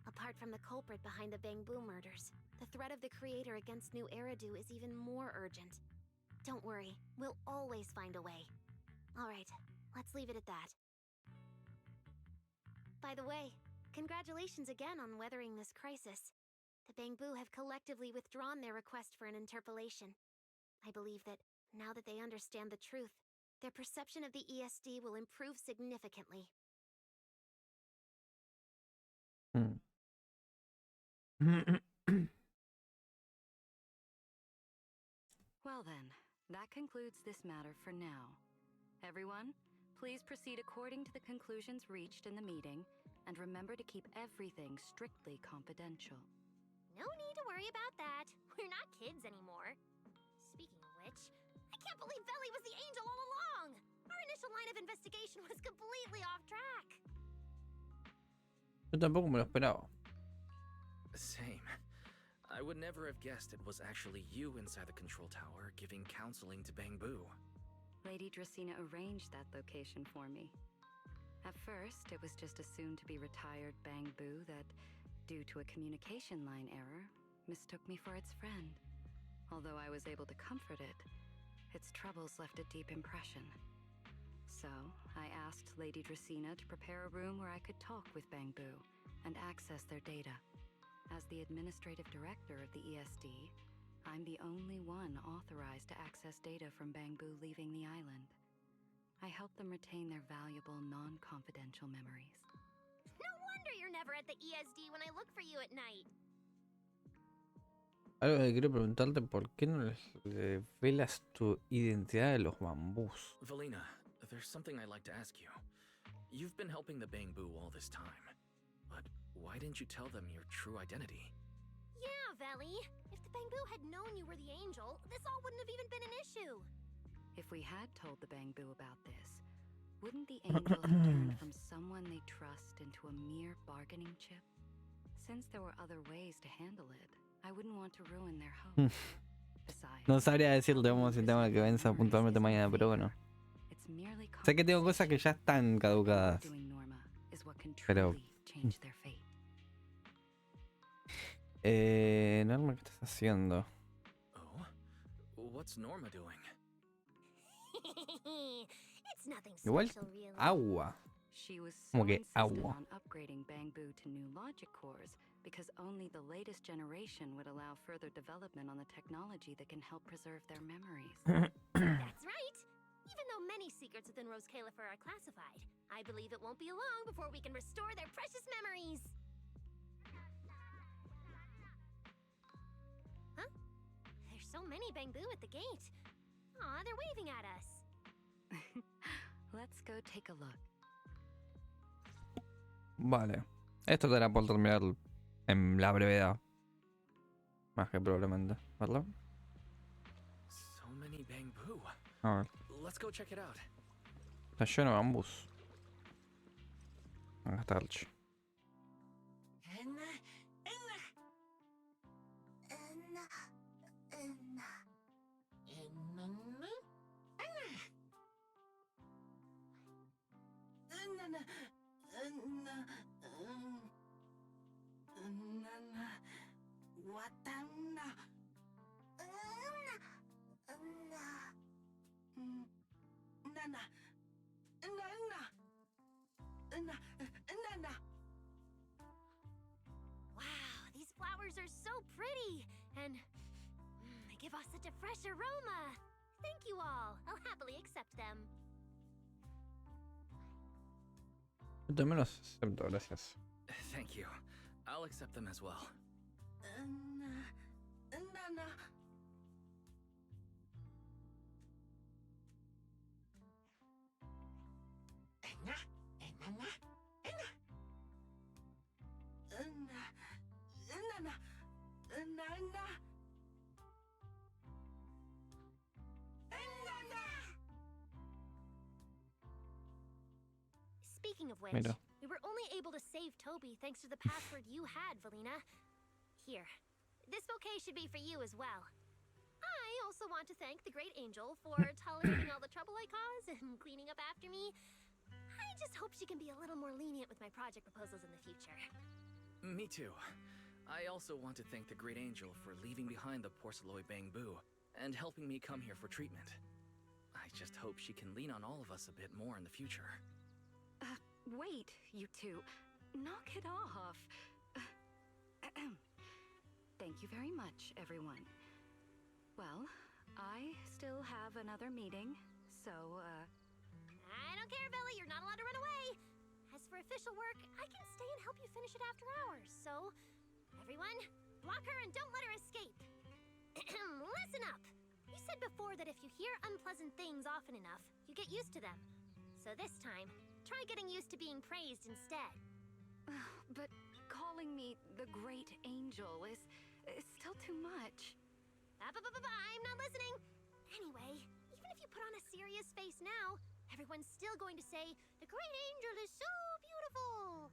Apart from the culprit behind the Bangbu murders, the threat of the Creator against New Eridu is even more urgent. Don't worry, we'll always find a way. Alright, let's leave it at that. By the way, congratulations again on weathering this crisis. The Bangbu have collectively withdrawn their request for an interpolation. I believe that, now that they understand the truth, their perception of the ESD will improve significantly. Well then, that concludes this matter for now. Everyone, please proceed according to the conclusions reached in the meeting, and remember to keep everything strictly confidential. No need to worry about that. We're not kids anymore. Speaking of which, I can't believe Veli was the angel all along! Our initial line of investigation was completely off track. Yo tampoco me lo esperaba. Same. I would never have guessed it was actually you inside the control tower giving counseling to Bangbu. Lady Dracena arranged that location for me. At first, it was just a soon-to-be-retired Bangbu that, due to a communication line error, mistook me for its friend. Although I was able to comfort it, its troubles left a deep impression. So, I asked Lady Dracena to prepare a room where I could talk with Bangbu and access their data. As the administrative director of the ESD, I'm the only one authorized to access data from Bangbu leaving the island. I help them retain their valuable, non-confidential memories. No wonder you're never at the ESD when I look for you at night. Algo que quiero preguntarte, ¿por qué no les revelas tu identidad de los bambús? Velina, there's something I'd like to ask you. You've been helping the Bangbu all this time, but why didn't you tell them your true identity? Yeah, Veli. If the Bangbu had known you were the angel, this all wouldn't have even been an issue. If we had told the Bangbu about this, wouldn't the angel have turned from someone they trust into a mere bargaining chip? Since there were other ways to handle it, I wouldn't want to ruin their hope. Besides, No sabría decirte cómo si tengo que venza puntualmente mañana, pero bueno. Sé que tengo cosas que ya están caducadas. Pero... Norma, ¿qué estás haciendo? Oh? What's Norma doing? It's nothing Igual, special, really. agua. She was so Como que insistent agua. on upgrading Bangbu to new logic cores because only the latest generation would allow further development on the technology that can help preserve their memories. That's right. Even though many secrets within Rose Califer are classified, I believe it won't be long before we can restore their precious memories. Huh? There's so many Bangbu at the gate. Aw, they're waving at us. Let's go take a look. Vale. Esto estará por terminar en la brevedad. Más que probablemente, ¿verdad? So many Bangbu. A ver. Let's go check it out. Está lleno de bambús. Acá está Archie. Wow, these flowers are so pretty, and they give off such a fresh aroma. Thank you all. I'll happily accept them. Yo también los acepto, gracias. Thank you. I'll accept them as well. Speaking of which, Mira. we were only able to save Toby thanks to the password you had, Velina. Here, this bouquet should be for you as well. I also want to thank the Great Angel for tolerating all the trouble I caused and cleaning up after me. I just hope she can be a little more lenient with my project proposals in the future. Me too. I also want to thank the Great Angel for leaving behind the Porceloy Bangbu and helping me come here for treatment. I just hope she can lean on all of us a bit more in the future. Wait, you two. Knock it off. Thank you very much, everyone. Well, I still have another meeting, so, I don't care, Velly. You're not allowed to run away. As for official work, I can stay and help you finish it after hours, so... Everyone, block her and don't let her escape. Listen up. You said before that if you hear unpleasant things often enough, you get used to them. So this time, try getting used to being praised instead. but calling me the Great Angel is still too much. I'm not listening. Anyway, even if you put on a serious face now, everyone's still going to say, the Great Angel is so beautiful.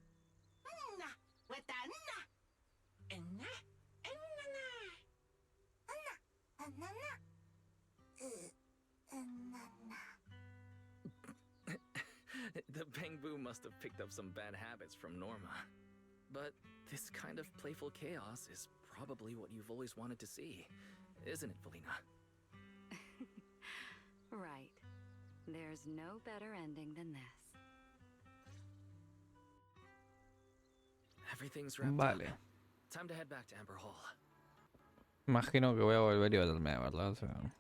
The Bangbu must have picked up some bad habits from Norma. But this kind of playful chaos is probably what you've always wanted to see, isn't it, Velina? Right. There's no better ending than this. Everything's wrapped Vale. up. Time to head back to Amber Hall. Imagino que voy a volver y verme, ¿verdad? O sea...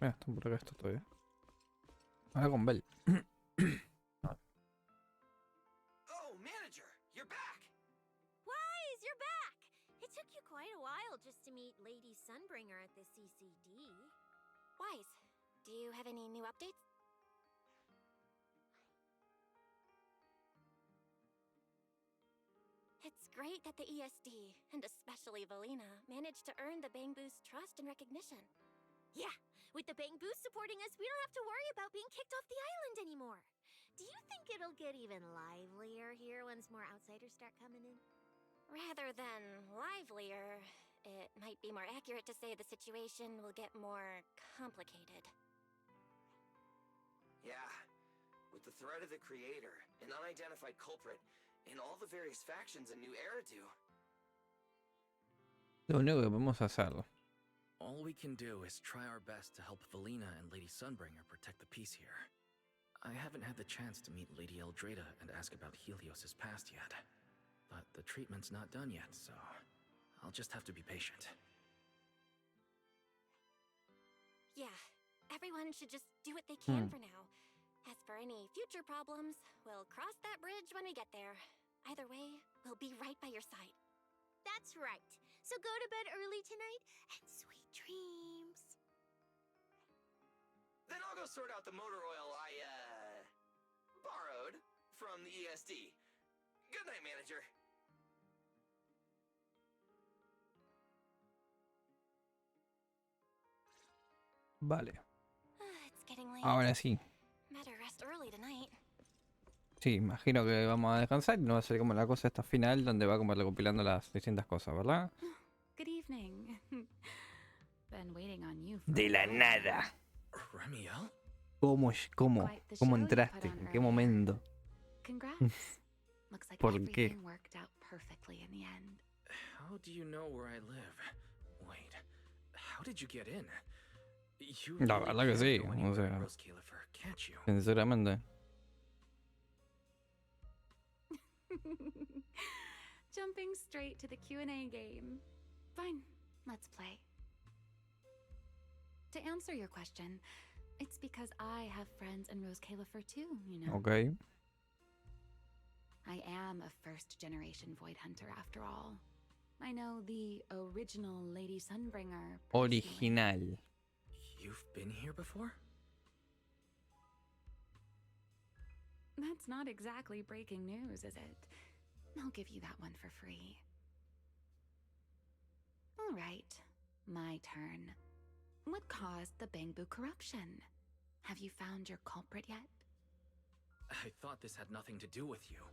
Mira, están por acá estos todavía. Ahora con Bell. Oh, manager, you're back. Wise, you're back. It took you quite a while just to meet Lady Sunbringer at the CCD. Wise, do you have any new updates? It's great that the ESD, and especially Velina, managed to earn the Bangbu's trust and recognition. Yeah, with the Bangbu supporting us, we don't have to worry about being kicked off the island anymore. Do you think it'll get even livelier here once more outsiders start coming in? Rather than livelier, it might be more accurate to say the situation will get more complicated. Yeah, with the threat of the Creator, an unidentified culprit, and all the various factions a new era do. Lo único que podemos hacer. All we can do is try our best to help Velina and Lady Sunbringer protect the peace here. I haven't had the chance to meet Lady ElDejota and ask about Helios's past yet. But the treatment's not done yet, so I'll just have to be patient. Yeah, everyone should just do what they can Hmm. for now. As for any future problems, we'll cross that bridge when we get there. Either way, we'll be right by your side. That's right. So go to bed early tonight and sweet dreams. Then I'll go sort out the motor oil I, borrowed from the ESD. Good night, manager. Vale. It's getting late. Ahora sí. Better rest early tonight. Sí, imagino que vamos a descansar y no va a ser como la cosa esta final donde va como recopilando las distintas cosas, ¿verdad? Good evening. Been waiting on you for De a la while. nada. Remiel? ¿Cómo Quite the cómo show you entraste? put on ¿En qué earlier. momento? Congrats. Looks like ¿Por qué? everything worked out perfectly in the end. How do you know where I live? Wait, how did you get in? You La really verdad que can sí, go o anywhere in sea, Roskillifer, can't you? sinceramente. Jumping straight to the Q&A game. Fine, let's play. To answer your question, it's because I have friends in Roskillifer too, you know. Ok. I am a first-generation Void Hunter after all. I know the original Lady Sunbringer personally. Original. You've been here before? That's not exactly breaking news, is it? I'll give you that one for free. All right, my turn. What caused the Bangbu corruption? Have you found your culprit yet? I thought this had nothing to do with you.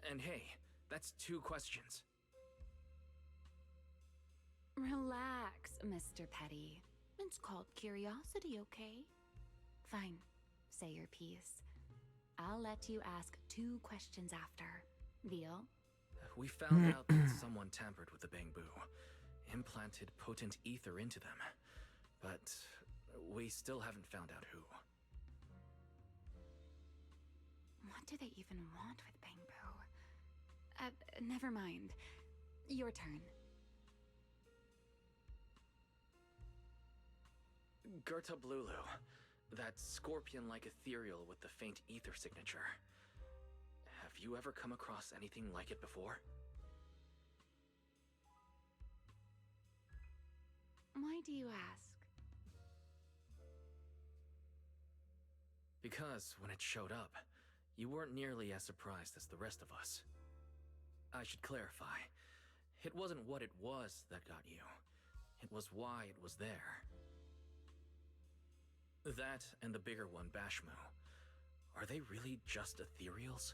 And hey, that's 2 questions. Relax, Mr. Petty. It's called curiosity, okay? Fine, say your piece. I'll let you ask 2 questions after. Deal? We found out that someone tampered with the Bangbu, implanted potent ether into them. But we still haven't found out who. What do they even want with Bangbu? Never mind. Your turn. Gerta Blulu, that scorpion-like ethereal with the faint ether signature. Have you ever come across anything like it before? Why do you ask? Because when it showed up, you weren't nearly as surprised as the rest of us. I should clarify. It wasn't what it was that got you. It was why it was there. That and the bigger one, Bashmu. Are they really just ethereals?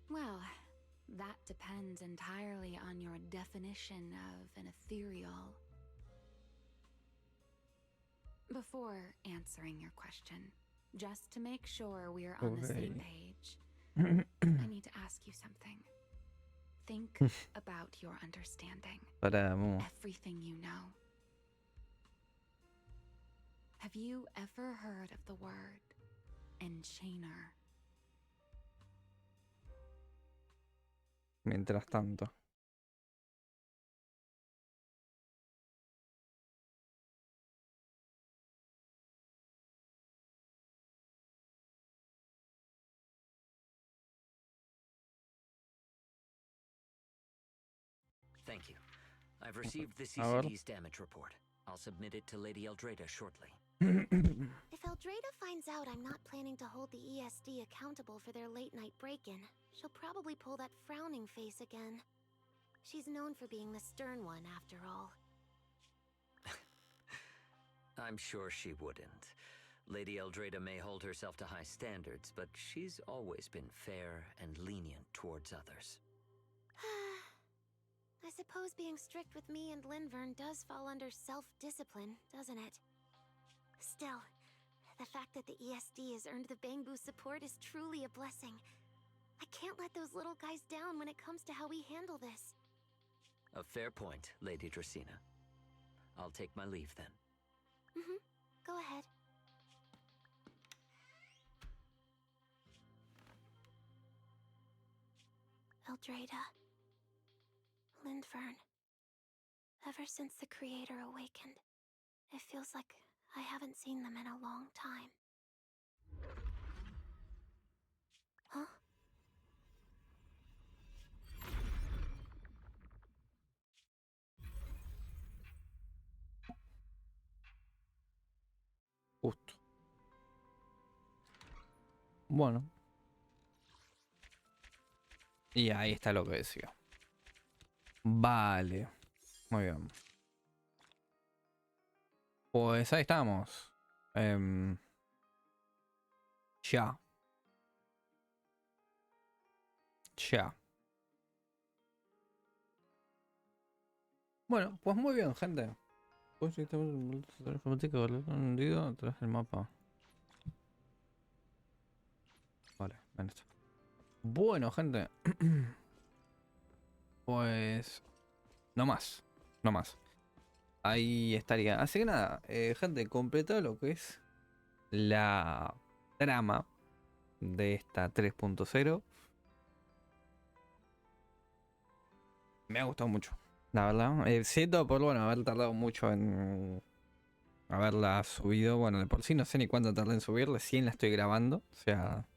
Well, that depends entirely on your definition of an ethereal. Before answering your question, just to make sure we're on the same page, I need to ask you something. Think about your understanding. Everything you know. Have you ever heard of the word enchainer? Mientras tanto. Thank you. I've received the A ver. CCD's damage report. I'll submit it to Lady ElDejota shortly. If ElDejota finds out I'm not planning to hold the ESD accountable for their late-night break-in, she'll probably pull that frowning face again. She's known for being the stern one, after all. I'm sure she wouldn't. Lady ElDejota may hold herself to high standards, but she's always been fair and lenient towards others. I suppose being strict with me and Linvern does fall under self-discipline, doesn't it? Still, the fact that the ESD has earned the Bangbu support is truly a blessing. I can't let those little guys down when it comes to how we handle this. A fair point, Lady Dracena. I'll take my leave then. Go ahead. ElDejota, Lindvern. Ever since the Creator awakened, it feels like I haven't seen them in a long time. Huh? Justo. Bueno. Y ahí está lo que decía. Vale. Muy bien. Pues ahí estamos. Ya. Ya. Bueno, pues muy bien, gente. Pues informática hundido atrás del mapa. Vale, ven esto. Bueno, gente. Pues no más. No más. Ahí estaría. Así que nada, gente, completado lo que es la trama de esta 3.0. Me ha gustado mucho, la verdad. Siento por bueno haber tardado mucho en haberla subido. Bueno, de por sí no sé ni cuánto tardé en subir, recién la estoy grabando. O sea.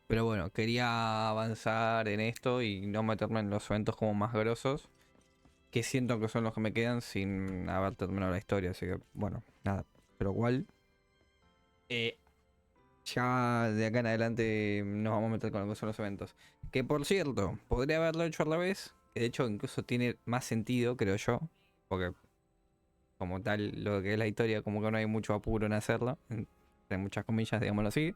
Pero bueno, quería avanzar en esto y no meterme en los eventos como más grosos, que siento que son los que me quedan sin haber terminado la historia. Así que bueno, nada. Pero igual. Ya de acá en adelante nos vamos a meter con lo que son los eventos. Que por cierto, podría haberlo hecho a la vez. Que de hecho incluso tiene más sentido, creo yo. Porque como tal, lo que es la historia, como que no hay mucho apuro en hacerlo. Entre muchas comillas, digámoslo así.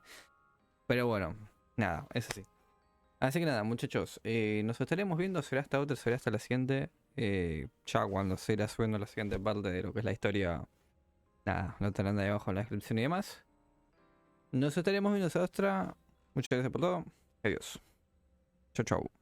Pero bueno, nada, es así. Así que nada, muchachos. Nos estaremos viendo. Será hasta otra, será hasta la siguiente. Ya cuando se irá subiendo la siguiente parte de lo que es la historia. Nada, lo tendrán ahí abajo en la descripción y demás. Nos estaremos viendo hasta otra. Muchas gracias por todo. Adiós. Chau, chau.